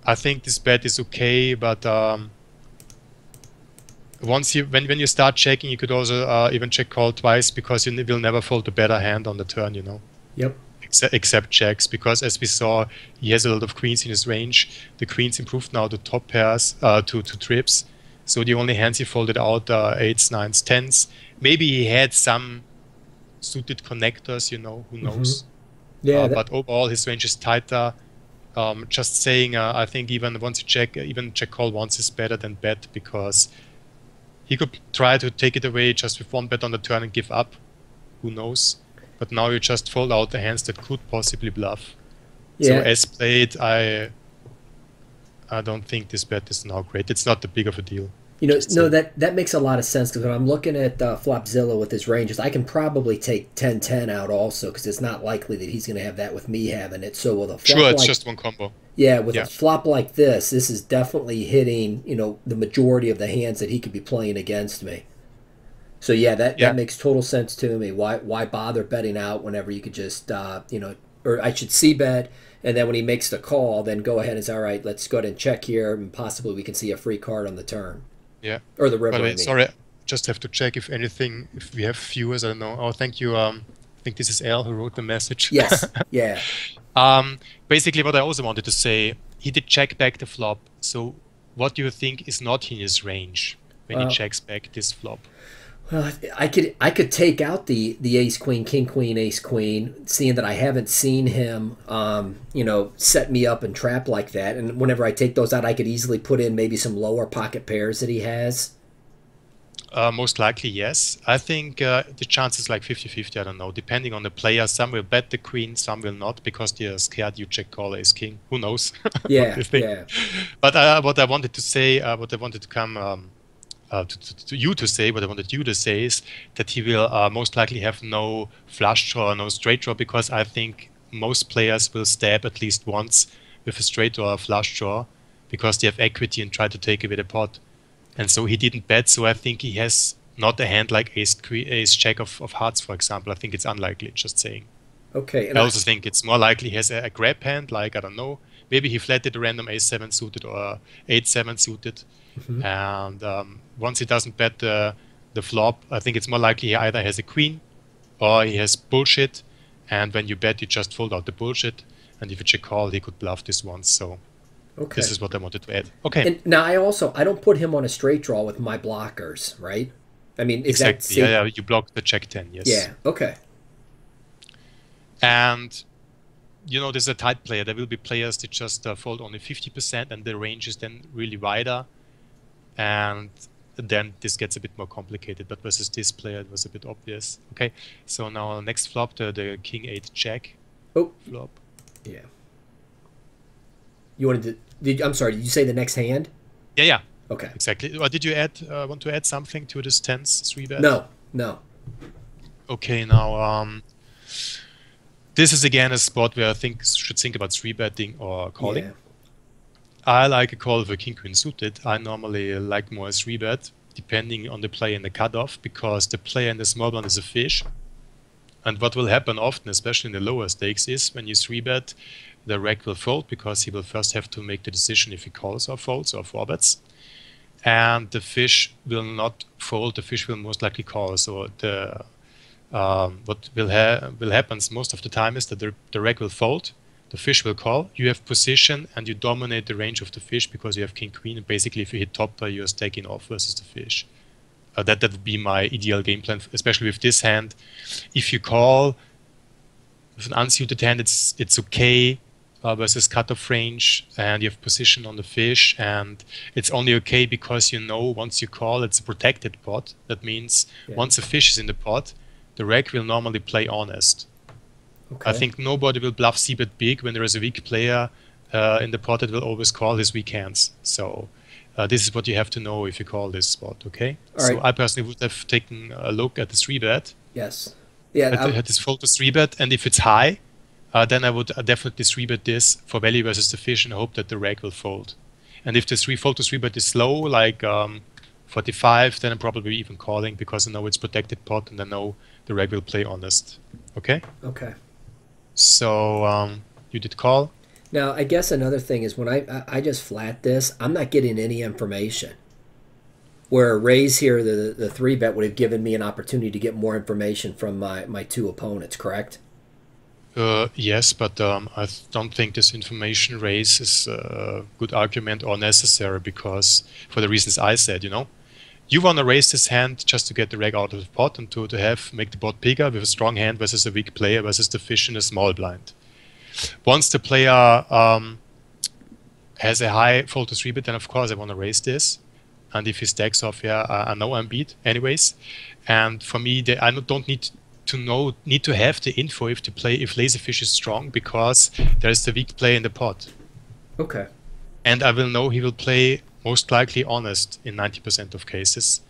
I think this bet is okay, but once when you start checking, you could also even check call twice because you will never fold a better hand on the turn, you know. Yep. Except checks, because as we saw, he has a lot of queens in his range. The queens improved now to top pairs, to trips. So the only hands he folded out are eights, nines, tens. Maybe he had some suited connectors, you know, who knows. Yeah. But overall, his range is tighter. Just saying, I think even once you check, even check call once is better than bet because he could try to take it away just with one bet on the turn and give up. Who knows? But now you just fold out the hands that could possibly bluff. Yeah. So as played, I don't think this bet is now great. It's not that big of a deal. You know, no, that makes a lot of sense because when I'm looking at Flopzilla with his ranges, I can probably take 10-10 out also because it's not likely that he's going to have that with me having it. So with a flop it's just one combo. Yeah, with a flop like this is definitely hitting, you know, the majority of the hands that he could be playing against me. So yeah, that makes total sense to me. Why bother betting out whenever you could just you know, or I should see bet, and then when he makes the call, then go ahead and say, all right, let's go ahead and check here, and possibly we can see a free card on the turn. Yeah. Or the river. By the way, sorry, just have to check if we have viewers. I don't know. Oh, thank you. I think this is Al who wrote the message. Yes. Yeah. Basically, what I also wanted to say, he did check back the flop. So, what do you think is not in his range when he checks back this flop? Well, I could take out the ace queen, king queen, ace queen, seeing that I haven't seen him, you know, set me up and trap like that. And whenever I take those out, I could easily put in maybe some lower pocket pairs that he has. Most likely, yes. I think the chance is like 50-50, I don't know, depending on the player. Some will bet the queen, some will not, because they are scared you check call ace king. Who knows? Yeah, yeah. But what I wanted to say, what I wanted to come to you to say, what I wanted you to say is that he will most likely have no flush draw, no straight draw, because I think most players will stab at least once with a straight draw or a flush draw, because they have equity and try to take away the pot. And so he didn't bet, so I think he has not a hand like ace jack of hearts, for example. I think it's unlikely, just saying. Okay. And I also think it's more likely he has a grab hand, like, I don't know, maybe he flatted a random ace-7 suited or 8-7 suited. Mm-hmm. And once he doesn't bet the flop, I think it's more likely he either has a queen or he has bullshit. And when you bet, you just fold out the bullshit. And if you check call, he could bluff this once. So Okay. This is what I wanted to add. Okay. And now I don't put him on a straight draw with my blockers, right? I mean, is that Exactly. safe? Yeah, you block the Jack 10, yes. Yeah. Okay. And you know, there's a tight player. There will be players that just fold only 50%, and the range is then really wider. And then this gets a bit more complicated. But versus this player, it was a bit obvious. Okay, so now next flop, the King 8 Jack flop. Yeah. You wanted to? I'm sorry. Did you say the next hand? Yeah. Okay. Exactly. Or did you want to add something to this 10s 3-bet? No. Okay, now this is again a spot where I should think about 3-betting or calling. Yeah. I like a call with a king queen suited. I normally like more a 3-bet, depending on the play in the cutoff, because the player in the small blind is a fish. And what will happen often, especially in the lower stakes, is when you 3-bet, the reg will fold because he will first have to make the decision if he calls or folds or 4-bets. And the fish will not fold, the fish will most likely call. So the what will happen most of the time is that the reg will fold, the fish will call, you have position, and you dominate the range of the fish because you have king queen. And basically, if you hit top pair, you're staking off versus the fish. That would be my ideal game plan, especially with this hand. If you call with an unsuited hand, it's okay versus cutoff range, and you have position on the fish, and it's only okay because you know once you call, it's a protected pot. That means once a fish is in the pot, the reg will normally play honest. Okay. I think nobody will bluff c-bet big when there is a weak player in the pot that will always call his weak hands. So this is what you have to know if you call this spot, okay? All right. So I personally would have taken a look at the 3-bet. Yes. Yeah. I had this fold to 3-bet, and if it's high, then I would definitely 3-bet this for value versus the fish and hope that the reg will fold. And if the fold to 3-bet is low, like 45, then I'm probably even calling because I know it's protected pot and I know the reg will play honest. Okay? Okay. So you did call. Now, I guess another thing is when I just flat this, I'm not getting any information. Where a raise here, the 3-bet would have given me an opportunity to get more information from my two opponents, correct? Yes, but I don't think this information raise is a good argument or necessary because for the reasons I said, you know. You want to raise this hand just to get the reg out of the pot and to make the pot bigger with a strong hand versus a weak player versus the fish in a small blind. Once the player has a high fold to 3-bet, then of course I want to raise this. And if he stacks off, I know I'm beat anyways. And for me, I don't need to have the info if Laserfish is strong because there is the weak player in the pot. Okay. And I will know he will play most likely honest in 90% of cases.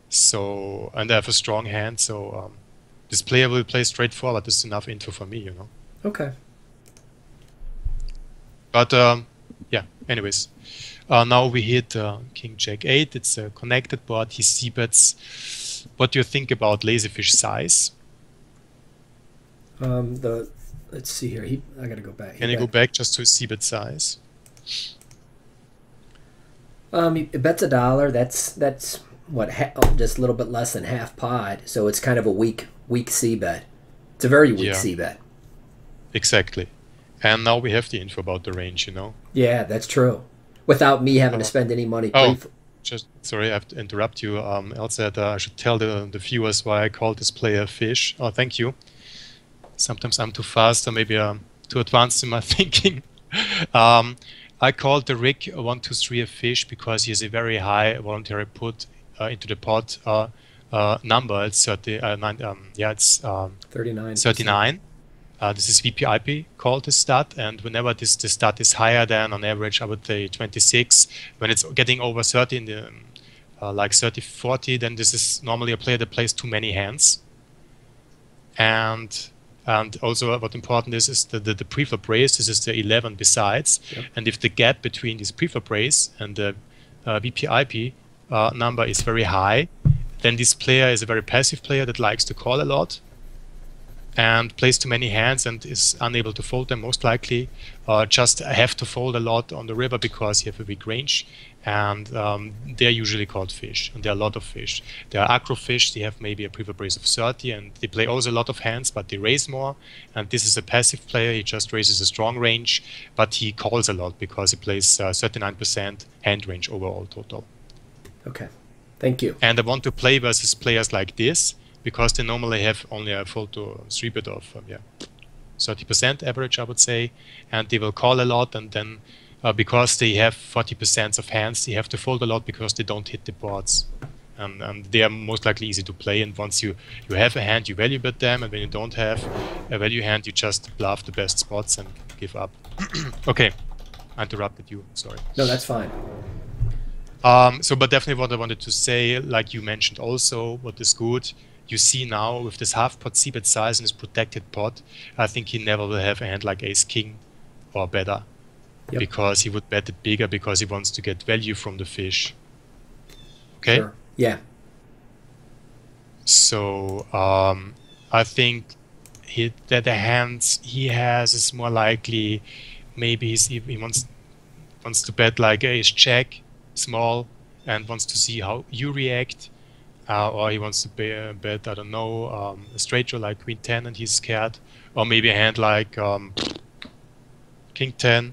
So, and I have a strong hand, so this player will play straightforward. This is enough info for me, you know. Okay. But yeah, anyways. Now we hit King Jack 8. It's a connected board. He c-bets. What do you think about Laserfish size? Let's see here. I gotta go back. Can you go back just to c-bet size? He bets $1. That's what just a little bit less than half pot. So it's kind of a weak c-bet. It's a very weak c-bet. Exactly. And now we have the info about the range, you know. Yeah, that's true. Without me having to spend any money. Sorry, I have to interrupt you. Elsa, I should tell the viewers why I called this player fish. Oh, thank you. Sometimes I'm too fast or maybe too advanced in my thinking. I called the rig 1, 2, 3 a fish because he has a very high voluntary put into the pot number. It's 39. 39. This is VPIP called the stat, and whenever the stat is higher than on average, I would say 26. When it's getting over 30, like 30, 40, then this is normally a player that plays too many hands. And also what important is the preflop raise. This is the 11 besides. Yep. And if the gap between this preflop raise and the VPIP number is very high, then this player is a very passive player that likes to call a lot. and plays too many hands and is unable to fold them, most likely, just have to fold a lot on the river because you have a big range. And they're usually called fish, and there are a lot of fish. There are acro fish, they have maybe a pre-flop raise of 30, and they play also a lot of hands, but they raise more. And this is a passive player, he just raises a strong range, but he calls a lot because he plays 39% hand range overall total. Okay, thank you. And I want to play versus players like this, because they normally have only a fold to 3-bet of 30% average, I would say, and they will call a lot, and then because they have 40% of hands, they have to fold a lot because they don't hit the boards, and they are most likely easy to play. And once you have a hand, you value bet them, and when you don't have a value hand, you just bluff the best spots and give up. Okay, I interrupted you, sorry. No, that's fine. But definitely what I wanted to say, like you mentioned also, what is good, you see now with this half pot c-bet size in his protected pot, I think he never will have a hand like ace-king or better. Yep. Because he would bet it bigger because he wants to get value from the fish. Okay? Sure. Yeah. So I think that the hands he has is more likely, maybe he wants to bet like ace check, small, and wants to see how you react. Or he wants to bet, I don't know, a straight draw like queen 10 and he's scared. Or maybe a hand like king 10.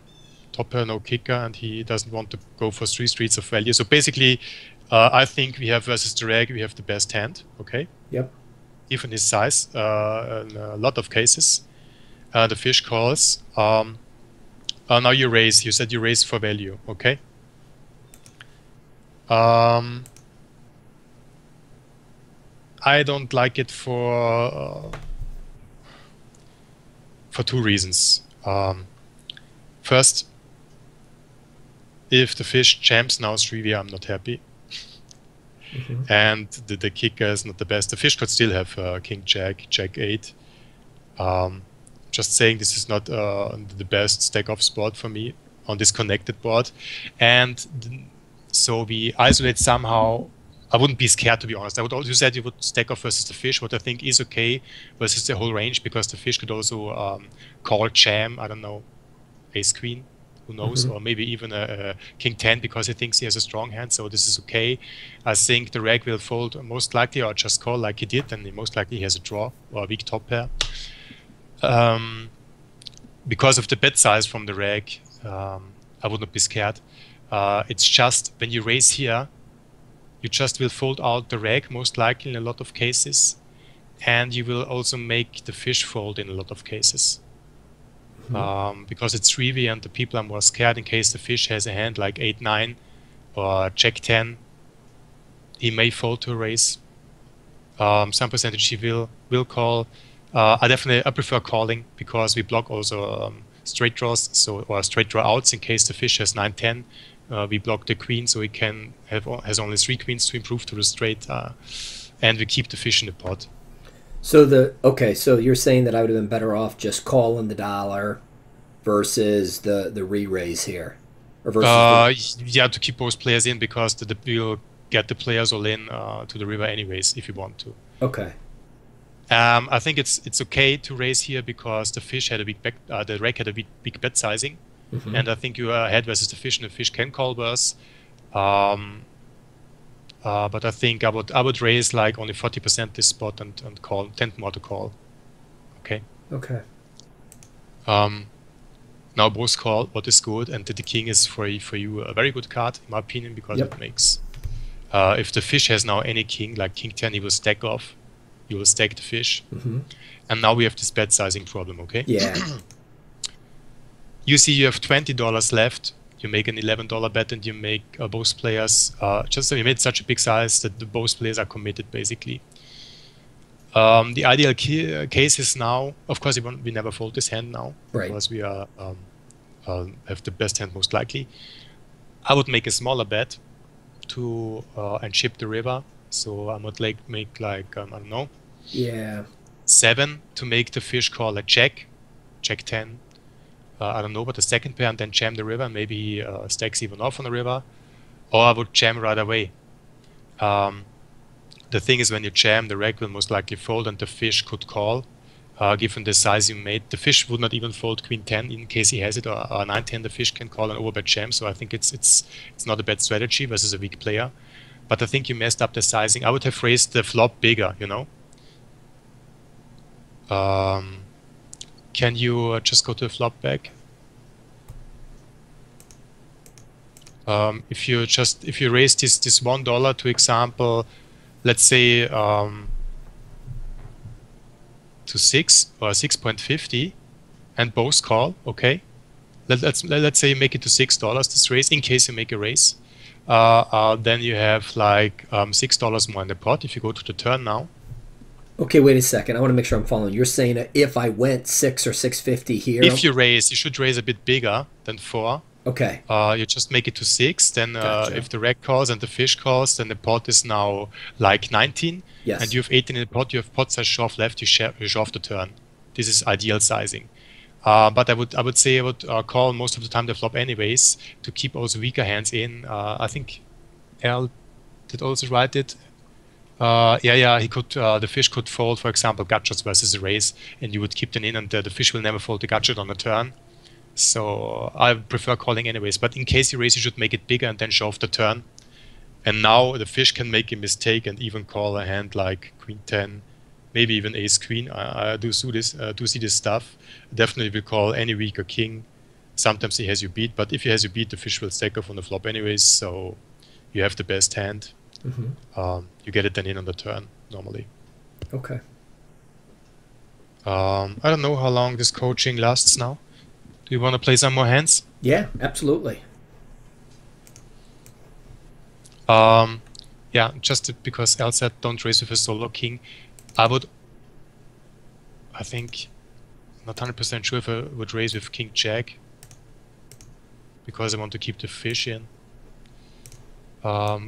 Top pair, no kicker, and he doesn't want to go for 3 streets of value. So basically, I think we have versus the reg, we have the best hand, okay? Yep. Even his size, in a lot of cases. The fish calls. Now you raise. You said you raise for value, okay? I don't like it for 2 reasons. First, if the fish jams now 3v, I'm not happy. And the kicker is not the best. The fish could still have king jack, jack 8. Just saying this is not the best stack off spot for me on this connected board. And so we isolate somehow. I wouldn't be scared, to be honest. I would also said you would stack off versus the fish, what I think is okay versus the whole range, because the fish could also call jam, I don't know, ace queen, who knows, or maybe even a king 10 because he thinks he has a strong hand, so this is okay. I think the reg will fold most likely or just call like he did, and most likely he has a draw or a weak top pair. Because of the bet size from the reg, I would not be scared. It's just when you raise here, you just will fold out the reg most likely in a lot of cases, and you will also make the fish fold in a lot of cases. Because it's 3v and the people are more scared in case the fish has a hand like 8-9 or jack 10. He may fold to a raise. Some percentage he will call. I prefer calling because we block also straight draws, or straight draw outs in case the fish has 9-10. We block the queen, so he has only 3 queens to improve to the straight, and we keep the fish in the pot. So so you're saying that I would have been better off just calling the dollar versus the re-raise here, or versus yeah, to keep both players in, because we'll get the players all in to the river anyways if you want to. Okay. I think it's okay to raise here because the fish had a big the reg had a big bet sizing, and I think you are ahead versus the fish, and the fish can call worse. But I think I would raise like only 40% this spot and call, tend more to call. Okay. Okay. Now both call, what is good, and the king is for you a very good card in my opinion, because it makes if the fish has now any king like king 10, he will stack off. You will stack the fish, and now we have this bet sizing problem. Okay. Yeah. You see, you have $20 left. You make an $11 bet, and you make both players you made such a big size that both players are committed basically. The ideal case is now, of course, we never fold this hand now, right, because we are have the best hand most likely. I would make a smaller bet to and chip the river. So I would make like I don't know, 7 to make the fish call a jack 10. I don't know, but the second pair, and then jam the river, and maybe he stacks even off on the river, or I would jam right away. The thing is, when you jam, the reg will most likely fold, and the fish could call, given the size you made. The fish would not even fold queen 10 in case he has it, or 9-10. The fish can call an overbet jam, so I think it's not a bad strategy versus a weak player. But I think you messed up the sizing. I would have raised the flop bigger, you know. Can you just go to the flop back? If you raise this $1 to example, let's say to 6 or 6.50, and both call, okay. Let's say you make it to $6 this raise in case you make a raise. Then you have like $6 more in the pot if you go to the turn now. Okay, wait a second. I want to make sure I'm following. You're saying that if I went 6 or 6.50 here, if you raise, you should raise a bit bigger than 4. Okay. You just make it to 6. Then Gotcha. if the reg calls and the fish calls, then the pot is now like 19. Yes. And you have 18 in the pot. You have pot size shove left. You shove the turn. This is ideal sizing. But I would say I would call most of the time the flop anyways to keep also weaker hands in. I think Al did also write it. Yeah, he could. The fish could fold, for example, gut shots versus a raise, and you would keep them in, and the fish will never fold the gut shot on the turn. So I prefer calling anyways. But in case you raise, you should make it bigger and then shove the turn. And now the fish can make a mistake and even call a hand like queen 10, maybe even ace queen. I do see this stuff. Definitely will call any weaker king. Sometimes he has you beat, but if he has you beat, the fish will stack off on the flop anyways. So you have the best hand. You get it then in on the turn normally. Okay. I don't know how long this coaching lasts now. Do you want to play some more hands? Yeah, absolutely. Yeah, just because Al said don't raise with a solo king. I think, not 100% sure if I would raise with king jack, because I want to keep the fish in.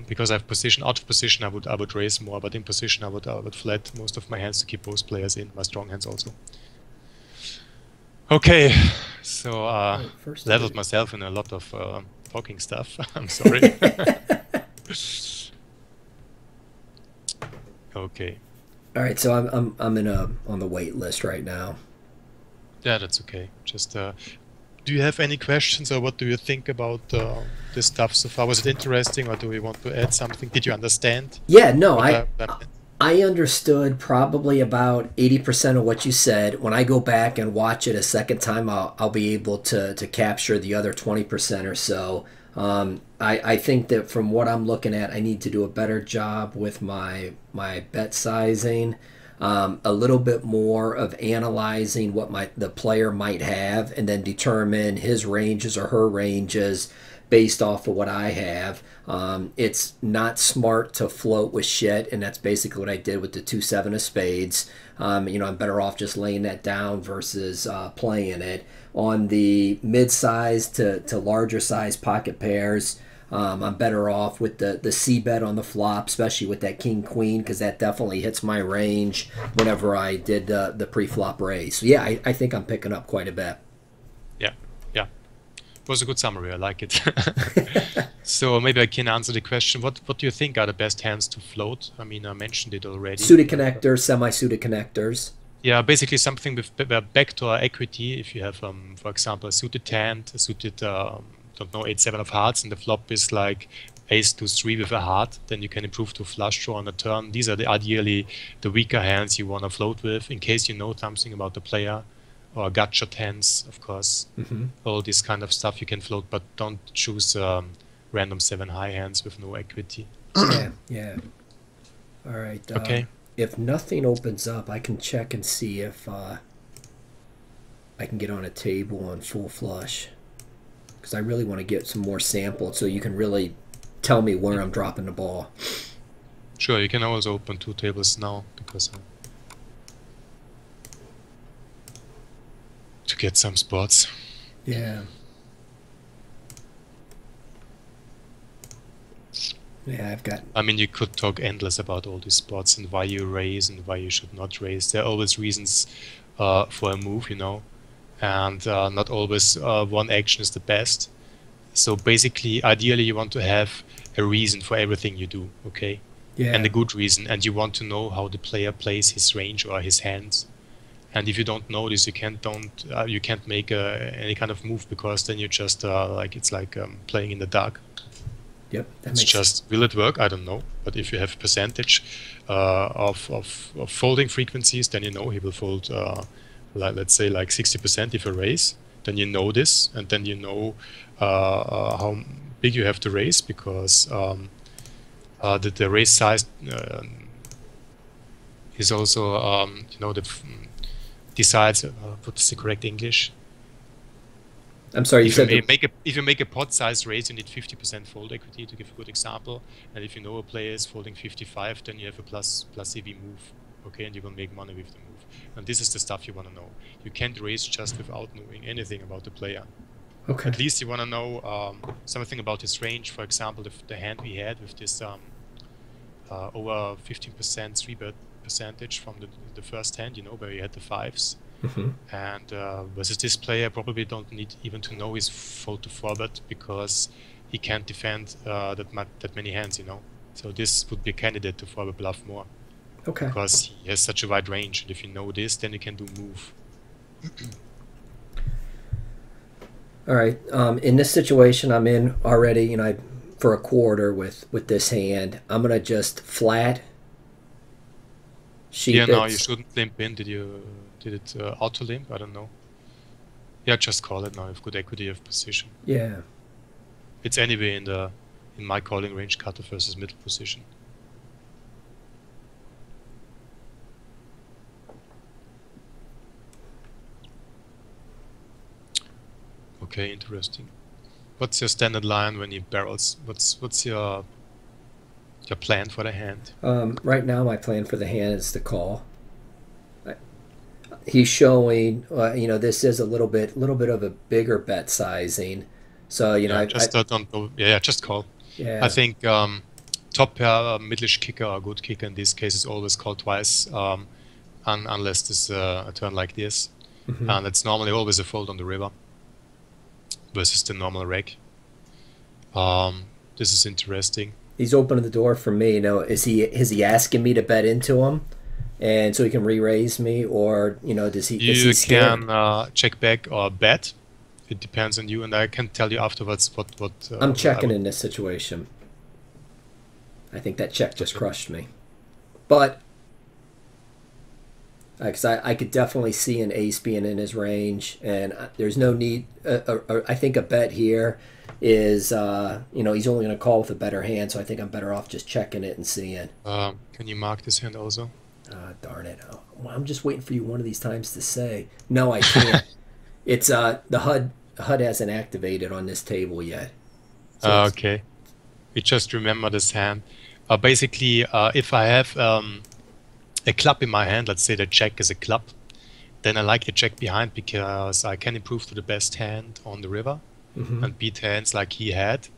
Because I have position, out of position I would raise more, but in position I would flat most of my hands to keep both players in, my strong hands also. Okay, so leveled myself in a lot of talking stuff. I'm sorry. Okay. All right, so I'm on the wait list right now. Yeah, that's okay. Just do you have any questions, or what do you think about this stuff so far? Was it interesting, or do we want to add something? Did you understand? Yeah, no, I understood probably about 80% of what you said. When I go back and watch it a second time, I'll be able to capture the other 20% or so. I think that from what I'm looking at, I need to do a better job with my bet sizing. A little bit more of analyzing what the player might have, and then determine his ranges or her ranges based off of what I have. It's not smart to float with shit, and that's basically what I did with the 2-7 of spades. I'm better off just laying that down versus playing it. On the mid-size to larger size pocket pairs, I'm better off with the C-bet on the flop, especially with that king-queen, because that definitely hits my range whenever I did the pre-flop raise. So yeah, I think I'm picking up quite a bit. Yeah. It was a good summary. I like it. So maybe I can answer the question. What do you think are the best hands to float? I mean, I mentioned it already. Suited connectors, semi-suited connectors. Yeah, basically something with backdoor equity. If you have, for example, a suited hand, a suited, don't know, 8-7 of hearts, and the flop is like ace-2-3 with a heart, then you can improve to flush draw on the turn. These are ideally the weaker hands you want to float with, in case you know something about the player. Or gut shot hands, of course. All this kind of stuff you can float, but don't choose random 7 high hands with no equity. Yeah. All right. Okay. If nothing opens up, I can check and see if I can get on a table on full flush, because I really want to get some more sampled so you can really tell me where I'm dropping the ball. Sure, you can always open 2 tables now, because to get some spots. Yeah, I've got... I mean, you could talk endless about all these spots and why you raise and why you should not raise. There are always reasons for a move, and not always one action is the best. So basically, ideally, you want to have a reason for everything you do, okay? Yeah. And a good reason, and you want to know how the player plays his range or his hands. And if you don't know this, you can't make any kind of move, because then you just it's like playing in the dark. Yep, that It's makes just, will it work? I don't know. But if you have a percentage of folding frequencies, then you know he will fold, let's say like 60% if you raise. Then you know this, and then you know how big you have to raise, because the raise size is also decides what's the correct English. I'm sorry, you said if you make a pot size raise, you need 50% fold equity, to give a good example. And if you know a player is folding 55, then you have a plus EV move, okay, and you will make money with the move. And this is the stuff you want to know. You can't raise just without knowing anything about the player. Okay. At least you want to know something about his range. For example, the hand we had with this over 15% 3-bet percentage from the first hand, where you had the fives. And versus this player, probably don't need even to know his fold to 4-bet, because he can't defend that many hands, So this would be a candidate to 4-bet bluff more. Okay. Because he has such a wide range, and if you know this, then you can do move. All right. In this situation I'm in already, for a quarter with this hand, I'm gonna just flat sheep it. No, you shouldn't limp in. Did it auto limp? I don't know. Yeah, just call it now. You have good equity of position. Yeah. It's anyway in my calling range, cutter versus middle position. Okay, interesting. What's your standard line when he barrels? What's your plan for the hand? Right now, my plan for the hand is to call. He's showing, this is a little bit of a bigger bet sizing. So just call. Yeah. I think top pair, middleish kicker or good kicker in this case is always called twice, unless there's a turn like this, and it's normally always a fold on the river versus the normal reg. This is interesting. He's opening the door for me. Is he asking me to bet into him, and so he can re-raise me, or does he? You can check back or bet. It depends on you, and I can tell you afterwards what. I'm checking in this situation. I think that check just crushed me, but because I could definitely see an ace being in his range, and there's no need. I think a bet here is, he's only going to call with a better hand, so I think I'm better off just checking it and seeing. Can you mark this hand also? Darn it! Well, I'm just waiting for you one of these times to say no. I can't. It's the HUD hasn't activated on this table yet. So okay. We just remember this hand. Basically, if I have a club in my hand, let's say the jack is a club, then I like the jack behind, because I can improve to the best hand on the river and beat hands like he had.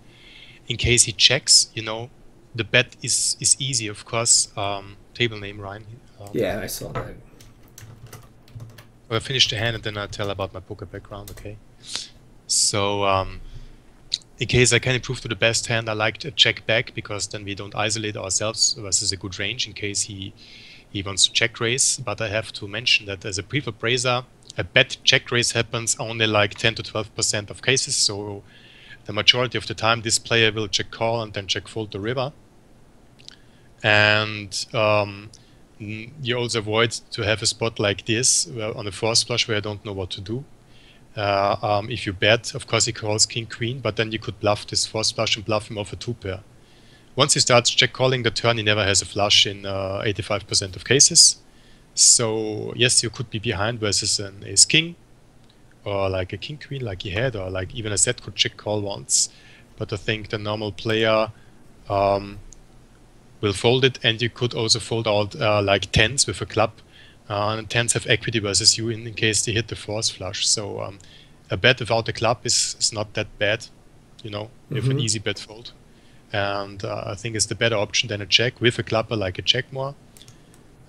In case he checks, the bet is easy, of course. Table name, Ryan. Yeah, I saw that. I'll finish the hand and then I'll tell about my poker background, okay? So, in case I can improve to the best hand, I like to check back, because then we don't isolate ourselves versus a good range in case he wants to check raise. But I have to mention that as a pre-flop raiser, a bet check raise happens only like 10 to 12% of cases. So the majority of the time, this player will check call and then check fold the river. And you also avoid to have a spot like this on a force flush where I don't know what to do. If you bet, of course he calls king queen, but then you could bluff this force flush and bluff him off a 2-pair. Once he starts check calling the turn, he never has a flush in 85% of cases. So yes, you could be behind versus an ace king, or like a king queen like he had, or like even a set could check call once. But I think the normal player will fold it, and you could also fold out like tens with a club. And tens have equity versus you in case they hit the force flush. So a bet without a club is not that bad, you have an easy bet fold. And I think it's the better option than a check with a club, like a check more.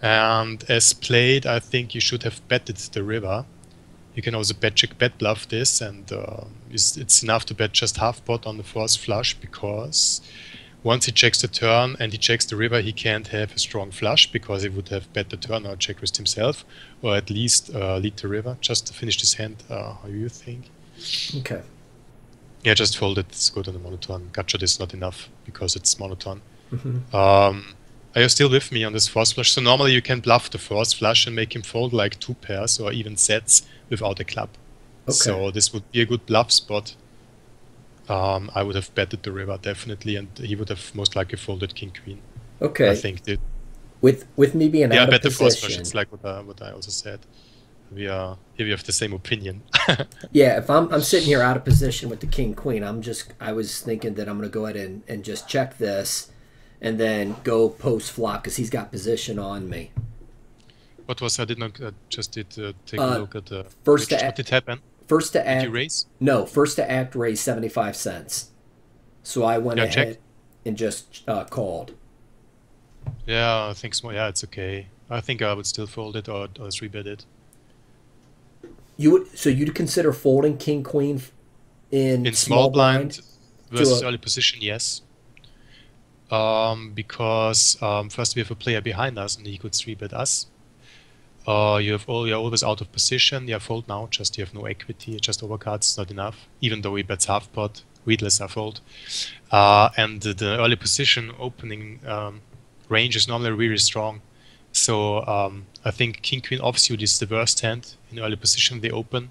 And as played, I think you should have betted the river. You can also bet check, bet bluff this, and it's enough to bet just half pot on the force flush, because once he checks the turn and he checks the river, he can't have a strong flush because he would have bet the turn or check raised himself, or at least lead the river. Just to finish this hand, how you think? Okay. Yeah, just fold it. It's good on the monotone. Gut shot is not enough because it's monotone. Mm-hmm. Are you still with me on this force flush? So normally you can bluff the force flush and make him fold like 2 pairs or even sets without a club. Okay. So this would be a good bluff spot. I would have betted the river definitely, and he would have most likely folded king queen. Okay. I think that with me being out of bet the force position. flush. It's like what I also said. We have the same opinion. Yeah, if I'm sitting here out of position with the king queen, I was thinking that I'm going to go ahead and just check this, and then go post flop because he's got position on me. What was I did not just did take a look at the first what did happen? First to act. Did you raise? No, first to act raised 75 cents. So I went ahead check. and just called. Yeah, I think so. Yeah, it's okay. I think I would still fold it or 3-bet it. You'd consider folding king queen in small blind versus early position? Yes. Because first we have a player behind us and he could 3-bet us. You're always out of position. Yeah, fold now. Just you have no equity. Just overcards not enough. Even though he bets half pot, readless I fold. And the early position opening range is normally really strong. So I think king queen offsuit is the worst hand in early position. They open,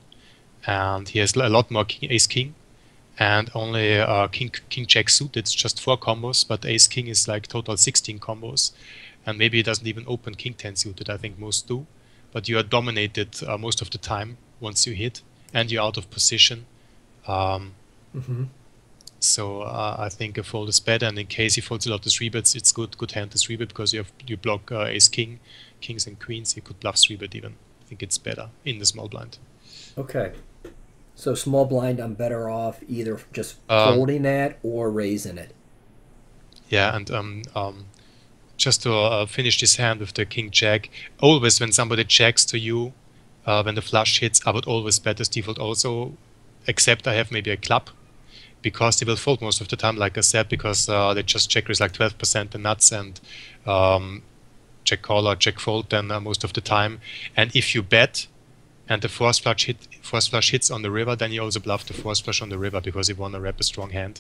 and he has a lot more ace king, and only king jack suited. It's just 4 combos, but ace king is like total 16 combos, and maybe he doesn't even open king 10 suited. I think most do, but you are dominated most of the time once you hit, and you're out of position. So I think a fold is better, and in case he folds a lot of 3-bets, it's good hand to 3-bet because you block ace king, kings and queens. You could bluff 3-bet even. I think it's better in the small blind. Okay. So small blind, I'm better off either just folding that or raising it. Yeah, and just to finish this hand with the king jack, always when somebody checks to you, when the flush hits, I would always bet as default also, except I have maybe a club, because they will fold most of the time, like I said, because they just check raise like 12% the nuts and check call or check fold then most of the time. And if you bet and the force flush hits on the river, then you also bluff the force flush on the river because you want to wrap a strong hand.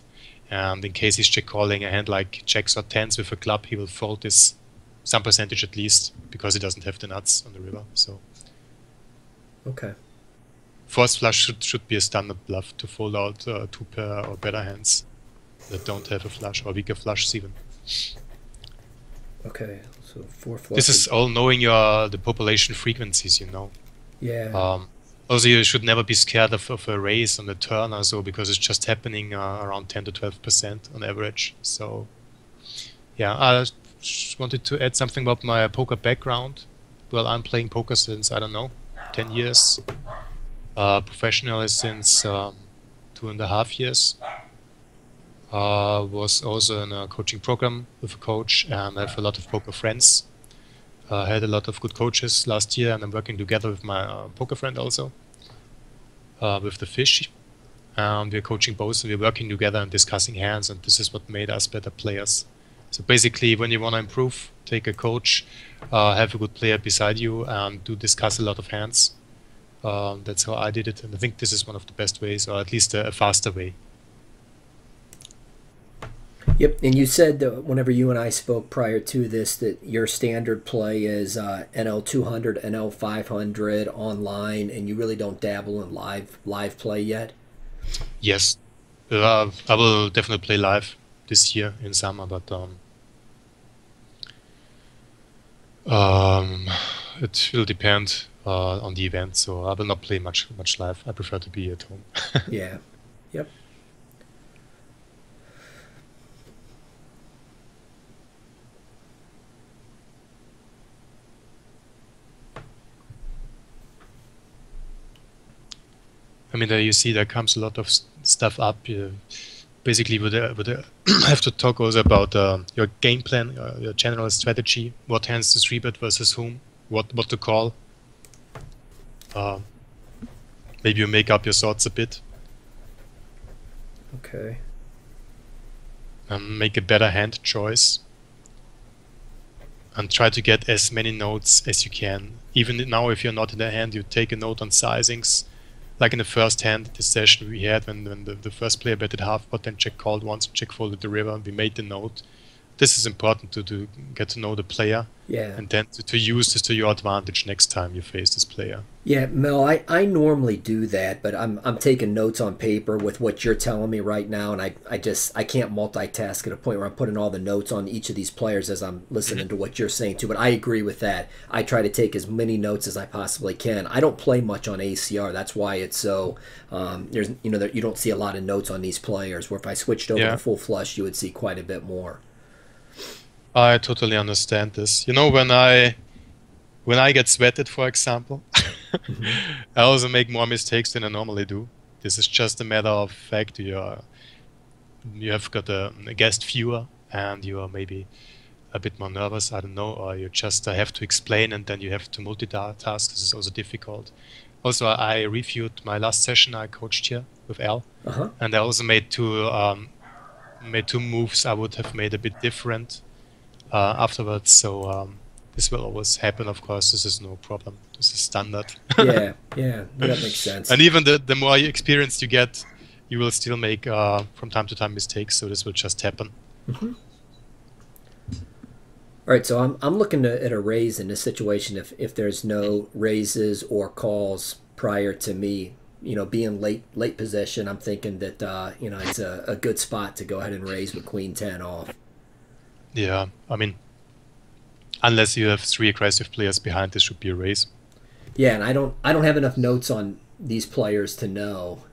And in case he's check calling a hand like jacks or tens with a club, he will fold this some percentage at least because he doesn't have the nuts on the river. So okay. Force flush should be a standard bluff to fold out 2 pair or better hands that don't have a flush or weaker flushes even. Okay, so 4 flushes. This is all knowing the population frequencies, you know. Yeah. Also, you should never be scared of a raise on the turn or so because it's just happening around 10 to 12% on average. So, yeah, I just wanted to add something about my poker background. Well, I'm playing poker since, I don't know, 10 years. Professionally since 2.5 years. Was also in a coaching program with a coach, and I have a lot of poker friends. Had a lot of good coaches last year, and I'm working together with my poker friend also, with the fish. And we're coaching both, and we're working together and discussing hands, and this is what made us better players. So basically, when you want to improve, take a coach, have a good player beside you, and discuss a lot of hands. That's how I did it, and I think this is one of the best ways, or at least a faster way. Yep, and you said that whenever you and I spoke prior to this that your standard play is NL 200, NL 500 online, and you really don't dabble in live play yet? Yes, I will definitely play live this year in summer, but it will depend on the event, so I will not play much live. I prefer to be at home. Yeah. Yep. I mean, you see there comes a lot of stuff up. Basically, would have to talk also about your game plan, your general strategy, what hands to 3-bet versus whom, what to call. Maybe you make up your thoughts a bit. Okay. make a better hand choice, and try to get as many notes as you can. Even now, if you're not in the hand, you take a note on sizings. Like in the first hand, the session we had when the first player betted half pot, then check called once, check folded the river, we made the note. This is important to get to know the player, and then to use this to your advantage next time you face this player. Yeah, Mel, I normally do that, but I'm taking notes on paper with what you're telling me right now, and I can't multitask at a point where I'm putting all the notes on each of these players as I'm listening to what you're saying too. But I agree with that. I try to take as many notes as I possibly can. I don't play much on ACR. That's why it's so there's you don't see a lot of notes on these players. Where if I switched over to full flush, you would see quite a bit more. I totally understand this. You know, when I get sweated, for example, I also make more mistakes than I normally do. This is just a matter of fact. You have got a guest viewer, and you are maybe a bit more nervous, I don't know, or you just have to explain, and then you have to multitask. This is also difficult. Also, I reviewed my last session I coached here with Al, and I also made two moves I would have made a bit different afterwards, so this will always happen, of course. This is no problem. This is standard. yeah, that makes sense. And even the more experienced you get, you will still make from time to time mistakes, so this will just happen. All right, so I'm looking at a raise in this situation if there's no raises or calls prior to me, being late possession. I'm thinking that it's a good spot to go ahead and raise with Queen 10 off. Yeah, I mean, unless you have 3 aggressive players behind, this should be a raise. Yeah, and I don't have enough notes on these players to know.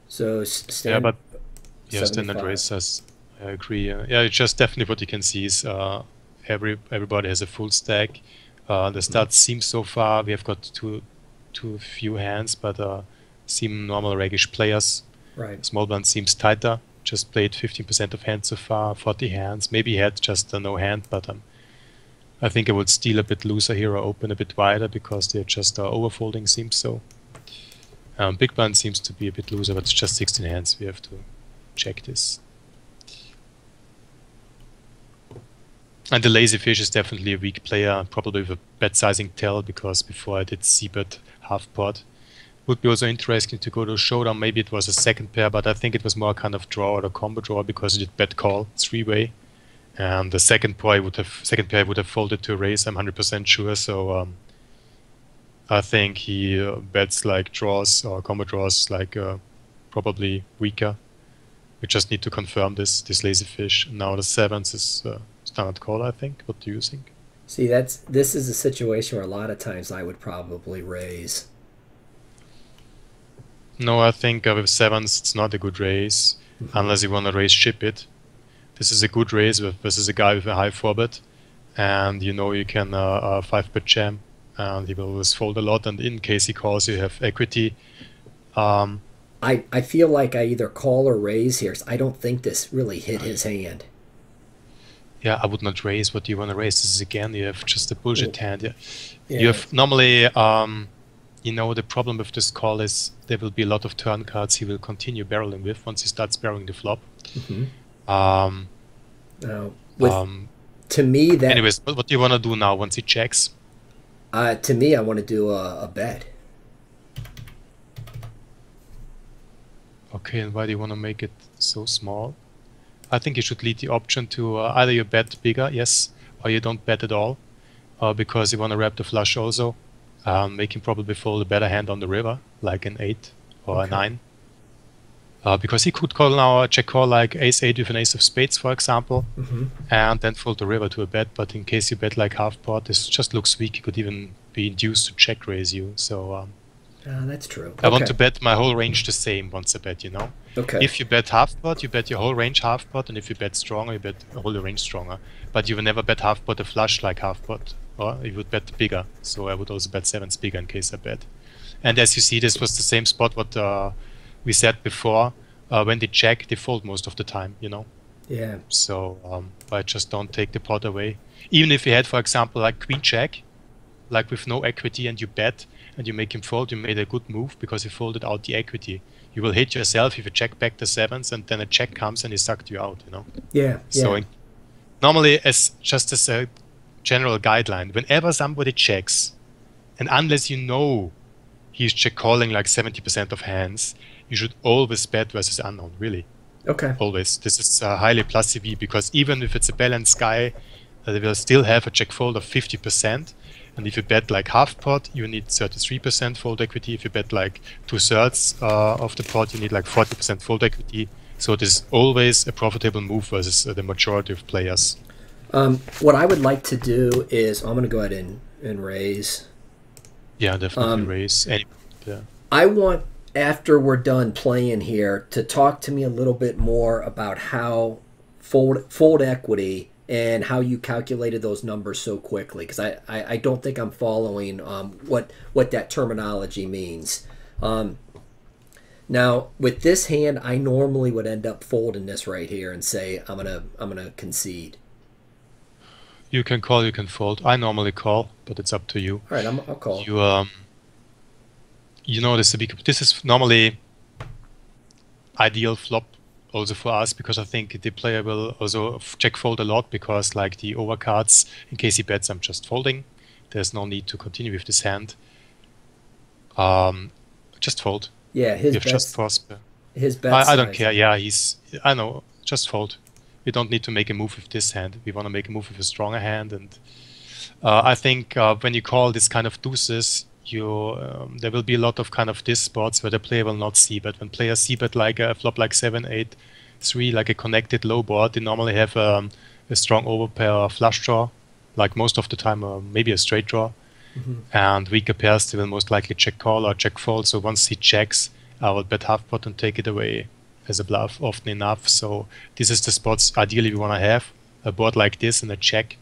So standard raise, I agree. Yeah, it's just definitely what you can see is everybody has a full stack. The stats seem so far we have got too few hands, but seem normal raggish players. Right. Small blind seems tighter. Just played 15% of hands so far, 40 hands. Maybe he had just no hand, but I think I would steal a bit looser here or open a bit wider because they're just overfolding, seems so. Big blind seems to be a bit looser, but it's just 16 hands. We have to check this. And the lazy fish is definitely a weak player, probably with a bet sizing tell, because before I did c-bet half pot. Would be also interesting to go to showdown. Maybe it was a second pair, but I think it was more kind of draw or a combo draw because it did bet call 3-way, and the second pair would have folded to a raise. I'm 100% sure. So I think he bets like draws or combo draws like probably weaker. We just need to confirm this lazy fish. Now the sevens is standard call, I think. What do you think? See, this is a situation where a lot of times I would probably raise. No, I think with sevens it's not a good raise unless you want to raise ship it. This is a good raise versus a guy with a high 4-bet, and you can 5-bet jam, and he will always fold a lot, and in case he calls you have equity. I feel like I either call or raise here. So I don't think this really hit his hand. Yeah, I would not raise. What do you want to raise? This is again, you have just a bullshit hand. Yeah. You have normally the problem with this call is there will be a lot of turn cards he will continue barreling with once he starts barreling the flop. To me, that. Anyways, what do you want to do now once he checks? To me, I want to do a bet. Okay, and why do you want to make it so small? I think you should lead the option to either you bet bigger, yes, or you don't bet at all, because you want to wrap the flush also. Make him probably fold a better hand on the river, like an 8 or a 9. Because he could call now a check call like ace-8 with an ace of spades, for example, and then fold the river to a bet. But in case you bet like half pot, this just looks weak. He could even be induced to check raise you. So that's true. I want to bet my whole range the same once I bet, Okay. If you bet half pot, you bet your whole range half pot, and if you bet stronger, you bet the whole range stronger. But you will never bet half pot a flush like half pot. Or you would bet bigger, so I would also bet sevens bigger in case I bet. And as you see, this was the same spot what we said before. When they check, they fold most of the time, Yeah. So I just don't take the pot away. Even if you had, for example, like queen check, like with no equity, and you bet, and you make him fold, you made a good move because you folded out the equity. You will hit yourself if you check back the sevens and then a check comes and he sucked you out, you know? Yeah. So normally, just as a general guideline, whenever somebody checks, and unless you know he's check calling like 70% of hands, you should always bet versus unknown, really. Okay. Always. This is highly plus CV, because even if it's a balanced guy, they will still have a check fold of 50%. And if you bet like half pot, you need 33% fold equity. If you bet like 2/3 of the pot, you need like 40% fold equity. So it is always a profitable move versus the majority of players. What I would like to do is, I'm going to go ahead and raise. Yeah, definitely raise. I want, after we're done playing here, to talk to me a little bit more about how fold equity and how you calculated those numbers so quickly, because I don't think I'm following what that terminology means. Now, with this hand, I normally would end up folding this right here and say I'm gonna concede. You can call, you can fold. I normally call, but it's up to you. All right, I'll call. You know, this is normally ideal flop also for us, because I think the player will also check fold a lot, because like the overcards, in case he bets, I'm just folding. There's no need to continue with this hand. Just fold. Yeah, his bets. Just prosper. His bets. I don't care. Yeah, I know. Just fold. We don't need to make a move with this hand. We want to make a move with a stronger hand, and I think when you call this kind of deuces, there will be a lot of kind of this spots where the player will not see. But when players see bet like a flop like 7-8-3, like a connected low board, they normally have a strong overpair or flush draw, like most of the time, or maybe a straight draw. And weaker pairs, they will most likely check call or check fold. So once he checks, I will bet half pot and take it away as a bluff often enough. So this is the spots ideally we want to have, a board like this and a check.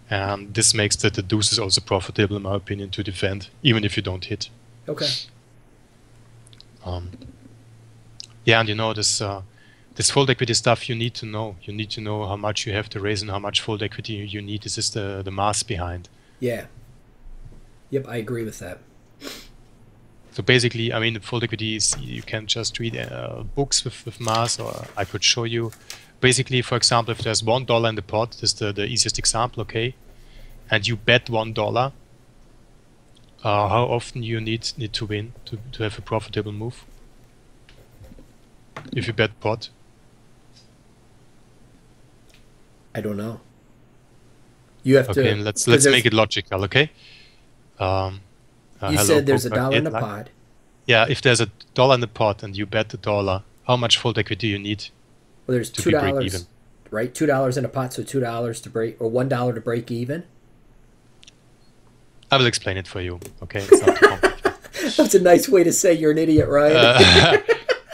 And this makes the deuces also profitable, in my opinion, to defend, even if you don't hit. Okay. Yeah, and you know, this fold equity stuff you need to know. You need to know how much you have to raise and how much fold equity you need. This is the math behind. Yeah. Yep, I agree with that. So basically, I mean, fold equity is, you can just read books with math, or I could show you. Basically, for example, if there's $1 in the pot, this is the easiest example, okay? And you bet $1, how often you need to win to have a profitable move? If you bet pot? I don't know. You have to. Okay, let's make it logical, okay? You said there's $1 in the pot. Yeah, if there's $1 in the pot and you bet $1, how much fold equity you need? Well, there's $2, right? $2 in a pot, so $2 to break, or $1 to break even. I will explain it for you. Okay, it's not too complicated. That's a nice way to say you're an idiot, Ryan.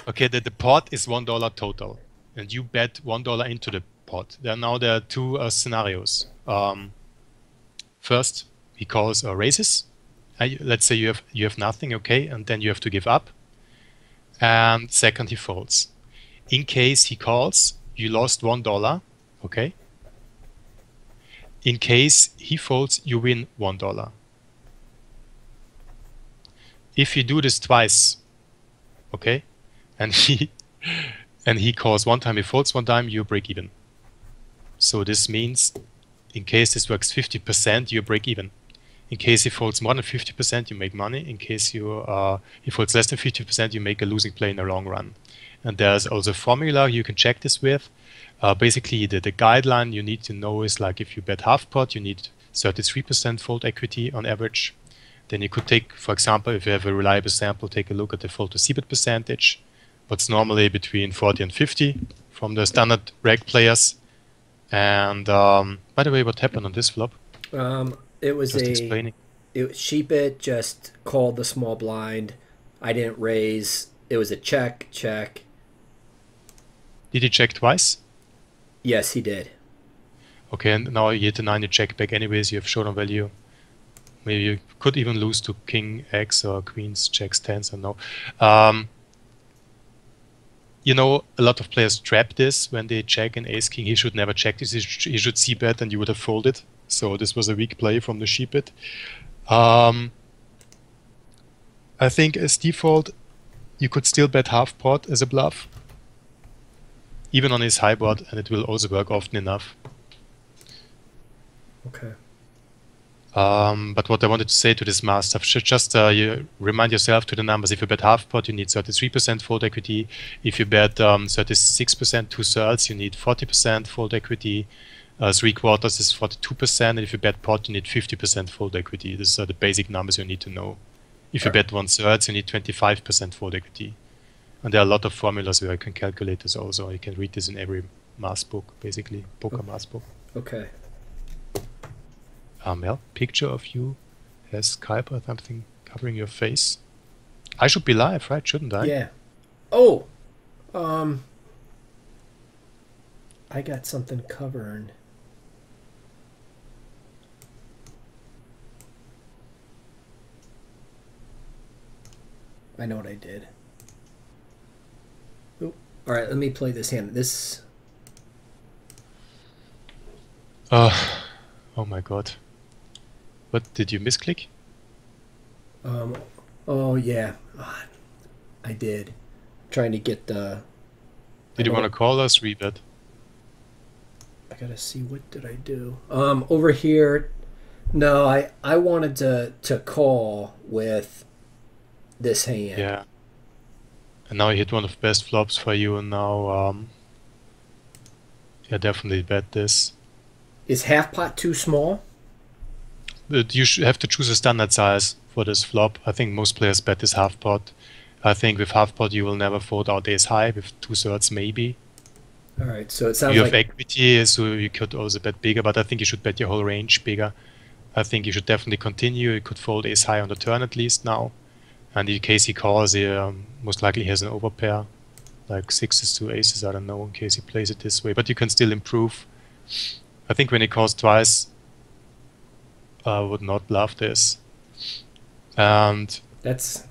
Okay, the pot is $1 total, and you bet $1 into the pot. There are two scenarios. First, he calls or raises. Let's say you have nothing, okay, and then you have to give up. And second, he folds. In case he calls, you lost $1, okay. In case he folds, you win $1. If you do this twice, okay, and he calls one time, he folds one time, you break even. So this means, in case this works 50%, you break even. In case he folds more than 50%, you make money. In case he folds less than 50%, you make a losing play in the long run. And there's also a formula you can check this with. Basically, the guideline you need to know is, like, if you bet half pot, you need 33% fold equity on average. Then you could take, for example, if you have a reliable sample, take a look at the fold to c-bet percentage. What's normally between 40 and 50 from the standard reg players. And by the way, what happened on this flop? It was just explaining. Sheepit just called the small blind. I didn't raise. It was a check. Did he check twice? Yes, he did. Okay, and now you hit a 9, you check back anyways, you have showdown value. Maybe you could even lose to king X or queens, jacks, tens, I don't know. You know, a lot of players trap this when they check an ace king. He should never check this. He should c-bet and you would have folded. So this was a weak play from the sheepit. I think as default, you could still bet half pot as a bluff, even on his high board, and it will also work often enough. Okay. But what I wanted to say to this math stuff, just you remind yourself to the numbers. If you bet half pot, you need 33% fold equity. If you bet 36%, 2/3, you need 40% fold equity. 3/4 is 42%, and if you bet pot, you need 50% fold equity. These are the basic numbers you need to know. If you bet 1/3, you need 25% fold equity. And there are a lot of formulas where you can calculate this also. You can read this in every math book, basically, poker math book. Okay. Well, picture of you as Skype or something covering your face. I should be live, right? Shouldn't I? Yeah. Oh, I got something covering. I know what I did. Oh, all right, let me play this hand. This. Oh my god. What, did you misclick? Oh yeah, I did. Trying to get the. Did you want to call us rebet? I gotta see, what did I do? Over here, no, I wanted to call with this hand. Yeah. And now I hit one of the best flops for you, and now yeah, definitely bet this. Is half pot too small? But you should have to choose a standard size for this flop. I think most players bet this half pot. I think with half pot you will never fold out ace high. With 2/3 maybe. All right, so it sounds you like have equity, so you could also bet bigger. But I think you should bet your whole range bigger. I think you should definitely continue. You could fold ace high on the turn at least now. And in case he calls, he most likely has an overpair, like sixes to aces. I don't know in case he plays it this way. But you can still improve. I think when he calls twice, I would not love this. And that's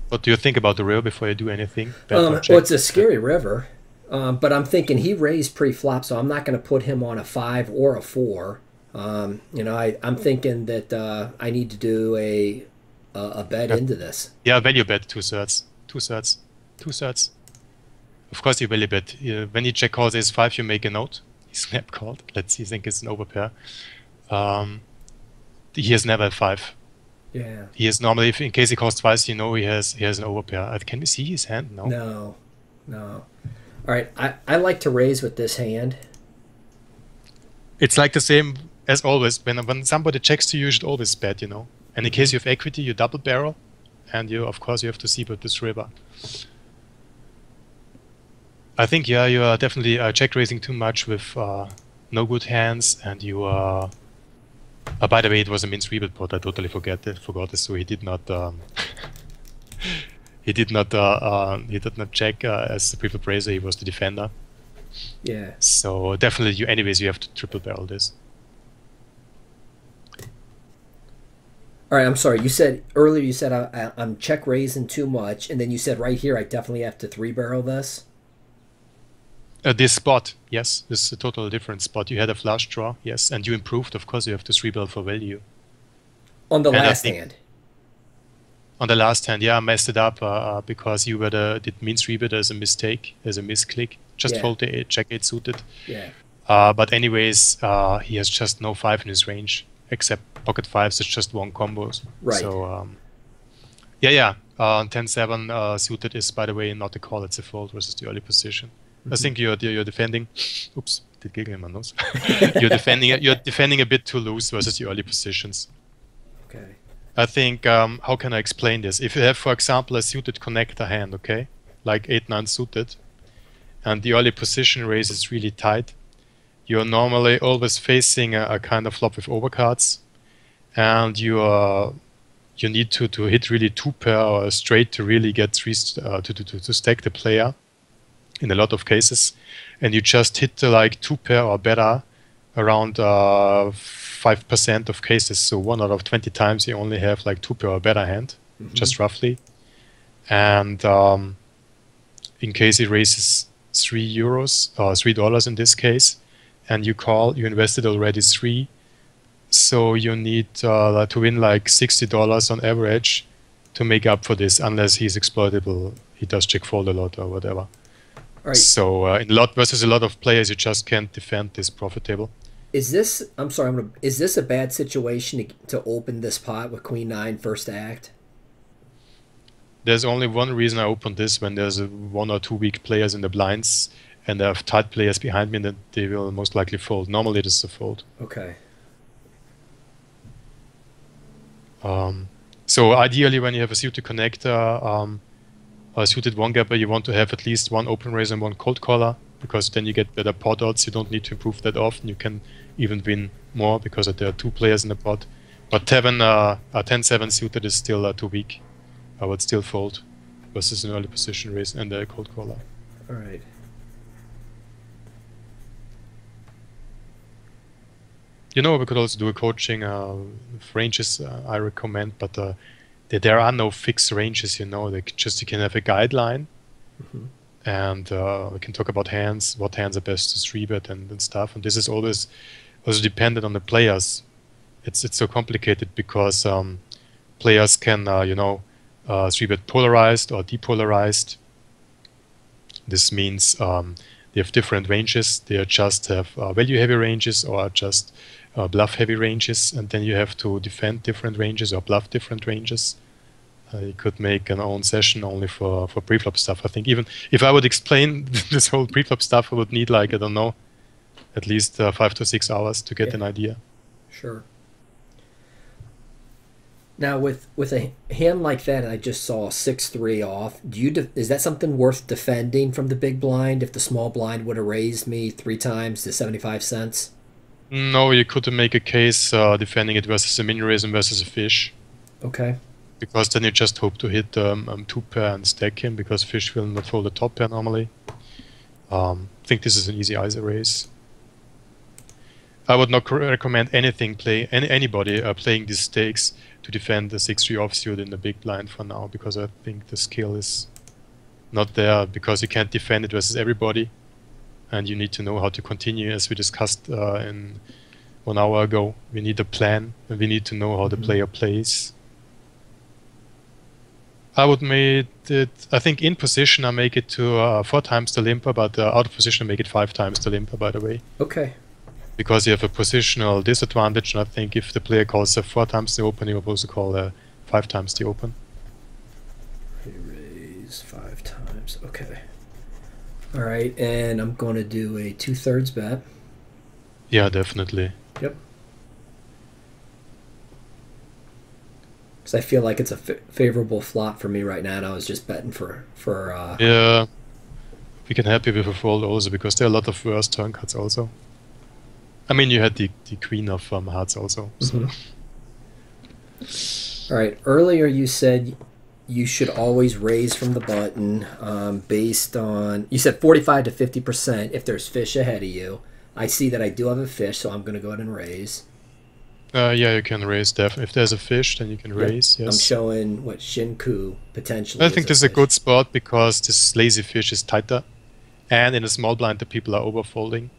what do you think about the river before you do anything? well, it's a scary river, but I'm thinking he raised pre-flop, so I'm not going to put him on a 5 or a 4. You know, I'm thinking that I need to do a bet into this. Yeah, value bet 2/3, 2/3, 2/3. Of course you value bet. When he check calls ace 5, you make a note. He snap called. Let's see, I think it's an overpair. He has never a 5. Yeah. He is normally, if in case he calls twice, you know he has an overpair. Can we see his hand? No. No. No. All right. I like to raise with this hand. It's like the same as always. When somebody checks to you, you should always bet, you know. And in case you have equity, you double barrel, and you of course you have to see with this river. I think yeah, you are definitely check raising too much with no good hands, and you are. By the way, it was a mince rebet pot. I totally forgot this. So he did not. He did not check as the pre-flop raiser. He was the defender. Yeah. So definitely, you have to triple barrel this. All right. I'm sorry. You said earlier. You said I'm check raising too much, and then you said right here I definitely have to 3-barrel this. This spot, yes, this is a totally different spot. You had a flush draw, yes, and you improved. Of course, you have to 3-barrel for value. On the last hand. On the last hand, yeah, I messed it up because you did mean 3-bet as a mistake, as a misclick. Just fold the check 8 suited. Yeah. But anyways, he has just no 5 in his range, except pocket 5s. It's just one combos. Right. So, yeah. 10-7 suited is, by the way, not a call. It's a fold versus the early position. I think you're defending. Oops, did giggle in my nose. You're defending a bit too loose versus the early positions. Okay. I think how can I explain this? If you have, for example, a suited connector hand, okay, like 8-9 suited, and the early position raise is really tight, you're normally always facing a kind of flop with overcards, and you need to hit really 2-pair or straight to really get to stack the player. In a lot of cases, and you just hit like 2-pair or better around 5% of cases. So 1 out of 20 times you only have like 2-pair or better hand, just roughly. And in case he raises €3 or $3 in this case, and you call, you invested already 3, so you need to win like $60 on average. to make up for this, unless he's exploitable. He does check fold a lot or whatever. All right. So in a lot versus a lot of players, you just can't defend this profit table. Is this? I'm sorry. Is this a bad situation to open this pot with Queen 9 first act? There's only one reason I opened this: when there's 1 or 2 weak players in the blinds, and I have tight players behind me, that they will most likely fold. Normally, this is a fold. Okay. So ideally, when you have a suited connector, a suited one gapper, you want to have at least 1 open raise and 1 cold caller, because then you get better pot odds. You don't need to improve that often. You can even win more because there are 2 players in the pot. But 10-7 suited is still too weak. I would still fold versus an early position raise and a cold caller. All right. You know, we could also do a coaching ranges. I recommend, but there are no fixed ranges. You know, you can have a guideline, and we can talk about hands, what hands are best to 3-bet and stuff. And this is always also dependent on the players. It's so complicated because players can 3-bet polarized or depolarized. This means they have different ranges. They just have value-heavy ranges or just bluff-heavy ranges, and then you have to defend different ranges or bluff different ranges. You could make an own session only for preflop stuff. I think even if I would explain this whole preflop stuff, I would need, like, I don't know, at least 5 to 6 hours to get an idea. Sure. Now, with a hand like that, I just saw 6-3 off. Is that something worth defending from the big blind if the small blind would have raised me 3 times to 75 cents? No, you could make a case defending it versus a mini raise and versus a fish. Okay. Because then you just hope to hit 2-pair and stack him, because fish will not fold the top pair normally. I think this is an easy ISO raise. I would not recommend anybody playing these stakes to defend the 6-3 offsuit in the big blind for now, because I think the skill is not there, because you can't defend it versus everybody, and you need to know how to continue, as we discussed in 1 hour ago. We need a plan, and we need to know how the player plays. I would make it, I think in position I make it to 4 times the limper, but out of position I make it 5 times the limper, by the way. Okay. Because you have a positional disadvantage, and I think if the player calls 4 times the open, you're supposed to call 5 times the open. Raise 5 times. Okay. All right, and I'm going to do a 2/3 bet. Yeah, definitely. Yep. Because I feel like it's a favorable flop for me right now, and I was just betting for yeah, we can help you with a fold also, because there are a lot of worse turn cards also. I mean, you had the queen of hearts also. So. All right, earlier you said you should always raise from the button based on, you said 45 to 50% if there's fish ahead of you. I see that I do have a fish, so I'm going to go ahead and raise. Yeah, you can raise definitely. If there's a fish, then you can raise, yes. I'm showing what Shinku potentially I think this is a good spot, because this lazy fish is tighter, and in a small blind the people are overfolding.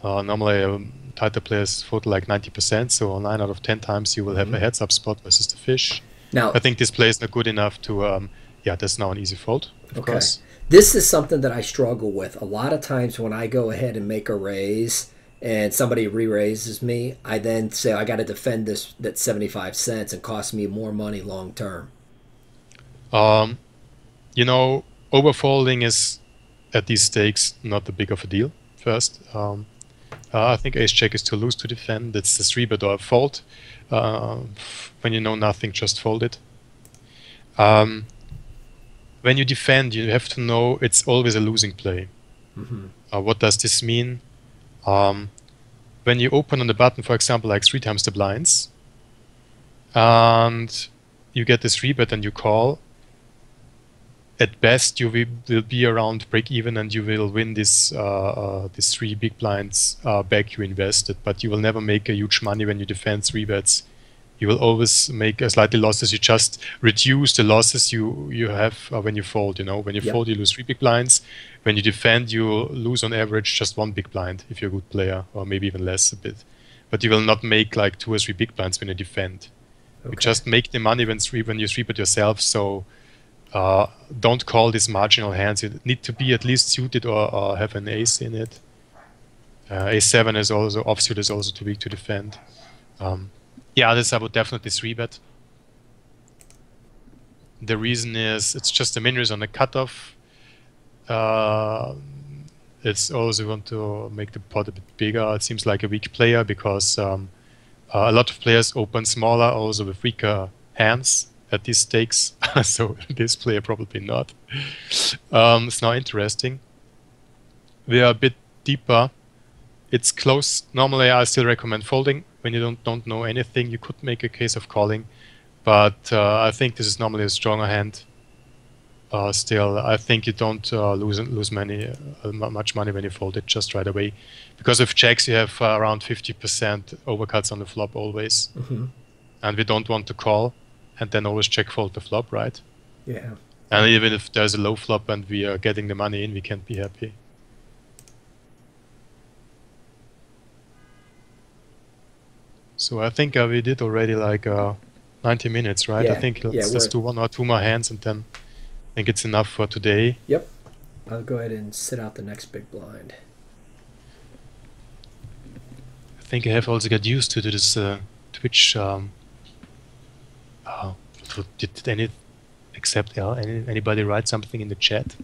Normally tighter players fold like 90%, so 9 out of 10 times you will have a heads-up spot versus the fish. Now, I think this play is not good enough to, yeah, that's now an easy fold, of course. This is something that I struggle with. A lot of times when I go ahead and make a raise and somebody re-raises me, I then say I got to defend this at 75 cents and cost me more money long term. You know, overfolding is at these stakes not that big of a deal. First, I think ace check is too loose to defend. It's a 3-bet or a fold. When you know nothing, just fold it. When you defend, you have to know it's always a losing play. What does this mean? When you open on the button, for example, like 3 times the blinds, and you get this 3-bet and you call, at best you will be around break even, and you will win this 3 big blinds back you invested, but you will never make a huge money when you defend 3-bets. You will always make slightly losses. You just reduce the losses you have when you fold. You know, when you fold, you lose 3 big blinds. When you defend, you lose on average just 1 big blind if you're a good player, or maybe even less a bit. But you will not make like 2 or 3 big blinds when you defend. You just make the money when you 3-bet yourself. So don't call these marginal hands. You need to be at least suited or have an ace in it. A7 is also offsuit is also too weak to defend. Yeah, this I would definitely 3-bet. The reason is it's just a min raise on the cutoff. It's also want to make the pot a bit bigger. It seems like a weak player because a lot of players open smaller, also with weaker hands at these stakes. So this player probably not. It's now interesting. We are a bit deeper. It's close. Normally, I still recommend folding. When you don't know anything, you could make a case of calling. But I think this is normally a stronger hand. Still, I think you don't lose much money when you fold it just right away. Because with jacks, you have around 50% overcuts on the flop always. And we don't want to call and then always check fold the flop, right? Yeah. And even if there's a low flop and we are getting the money in, we can't be happy. So I think we did already like 90 minutes, right? I think let's just do 1 or 2 more hands and then I think it's enough for today. Yep. I'll go ahead and sit out the next big blind. I think I have also got used to this Twitch. Did anybody write something in the chat?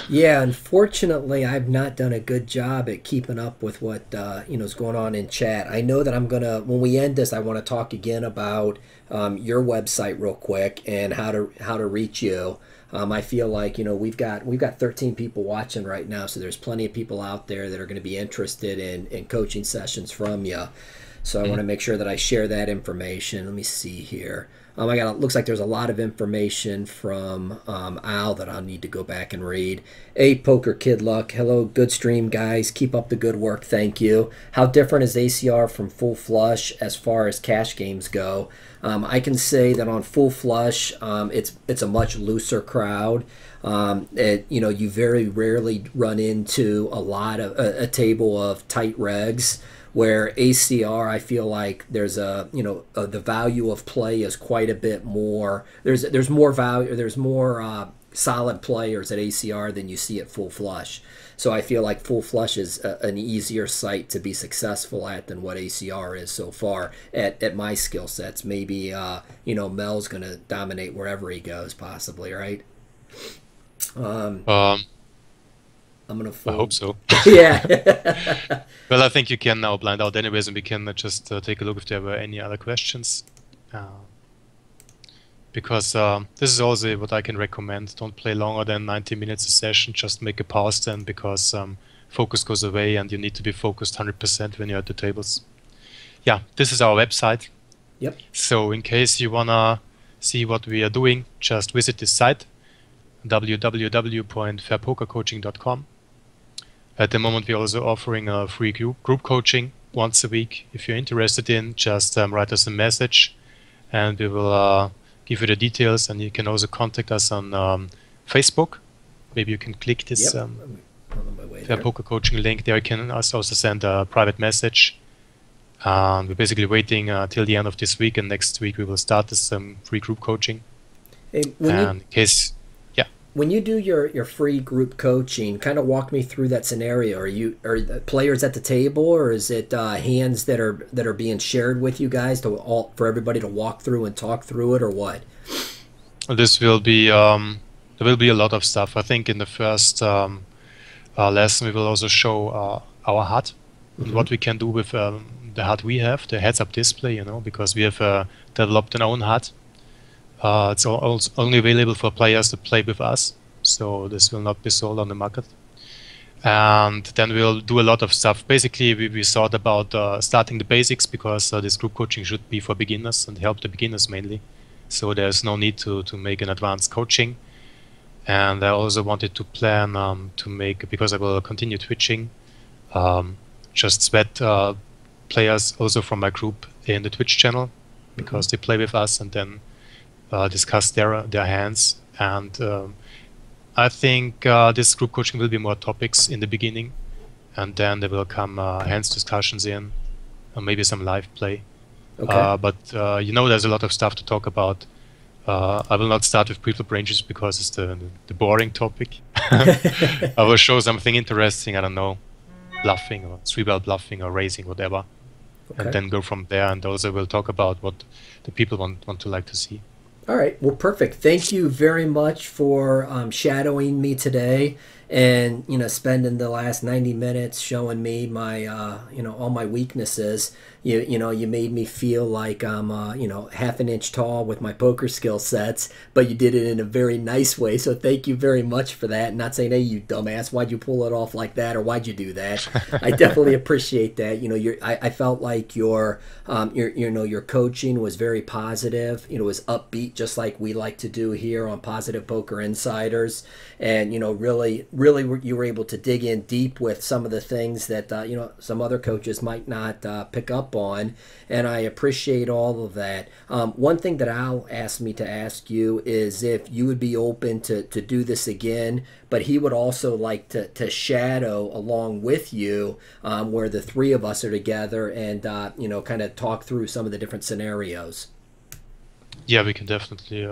Yeah, unfortunately, I've not done a good job at keeping up with what is going on in chat. I know that I'm gonna, when we end this, I want to talk again about your website real quick and how to reach you. I feel like we've got 13 people watching right now, so there's plenty of people out there that are going to be interested in coaching sessions from you. So I want to make sure that I share that information. Let me see here. Looks like there's a lot of information from Al that I'll need to go back and read. Poker Kid Luck. Hello, good stream, guys. Keep up the good work. Thank you. How different is ACR from full flush as far as cash games go? I can say that on full flush, it's a much looser crowd. You very rarely run into a table of tight regs. Where ACR, I feel like there's the value of play is quite a bit more. There's more value. There's more solid players at ACR than you see at full flush. So I feel like full flush is an easier site to be successful at than what ACR is so far at my skill sets. Maybe Mel's gonna dominate wherever he goes, possibly, right? I'm gonna fold. I hope so. Yeah. Well, I think you can now blind out anyways, and we can just take a look if there were any other questions. Because this is also what I can recommend. Don't play longer than 90 minutes a session. Just make a pause then, because focus goes away and you need to be focused 100% when you're at the tables. Yeah, this is our website. Yep. So in case you wanna see what we are doing, just visit this site, www.fairpokercoaching.com. At the moment, we're also offering a free group coaching once a week. If you're interested in, just write us a message and we will give you the details, and you can also contact us on Facebook. Maybe you can click this Fair Poker Coaching link there. You can also send a private message. We're basically waiting till the end of this week, and next week we will start this free group coaching. When you do your free group coaching, kind of walk me through that scenario. Are the players at the table, or is it hands that are being shared with you guys for everybody to walk through and talk through it, or what? This will be there will be a lot of stuff. I think in the first lesson we will also show our HUD and what we can do with the HUD we have, the heads-up display. Because we have developed an own HUD. It's only available for players that play with us, so this will not be sold on the market. And then we'll do a lot of stuff. Basically, we thought about starting the basics, because this group coaching should be for beginners and help the beginners mainly. So there's no need to make an advanced coaching. And I also wanted to plan to make, because I will continue twitching, just vet players also from my group in the Twitch channel, because they play with us, and then discuss their hands. And I think this group coaching will be more topics in the beginning, and then there will come hands discussions in, or maybe some live play. Okay. But you know, there's a lot of stuff to talk about. I will not start with pre-flop ranges because it's the boring topic. I will show something interesting, I don't know, bluffing or three-bell bluffing or raising, whatever. Okay. And then go from there. And also we'll talk about what the people want to like to see. All right. Well, perfect. Thank you very much for shadowing me today, and spending the last 90 minutes showing me my all my weaknesses. You made me feel like I'm half an inch tall with my poker skill sets, but you did it in a very nice way. So thank you very much for that. Not saying, hey, you dumbass, why'd you pull it off like that, or why'd you do that? I definitely appreciate that. I felt like your coaching was very positive. It was upbeat, just like we like to do here on Positive Poker Insiders. And really you were able to dig in deep with some of the things that some other coaches might not pick up on, and I appreciate all of that. One thing that Al asked me to ask you is if you would be open to do this again, but he would also like to shadow along with you, where the three of us are together and kind of talk through some of the different scenarios. Yeah, we can definitely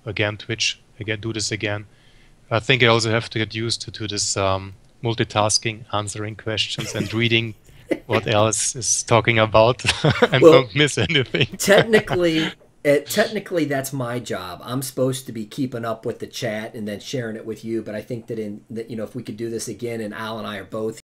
again do this again. I think I also have to get used to this multitasking, answering questions and reading what else is talking about and Well, don't miss anything. technically that's my job. I'm supposed to be keeping up with the chat and then sharing it with you, but I think that if we could do this again and Al and I are both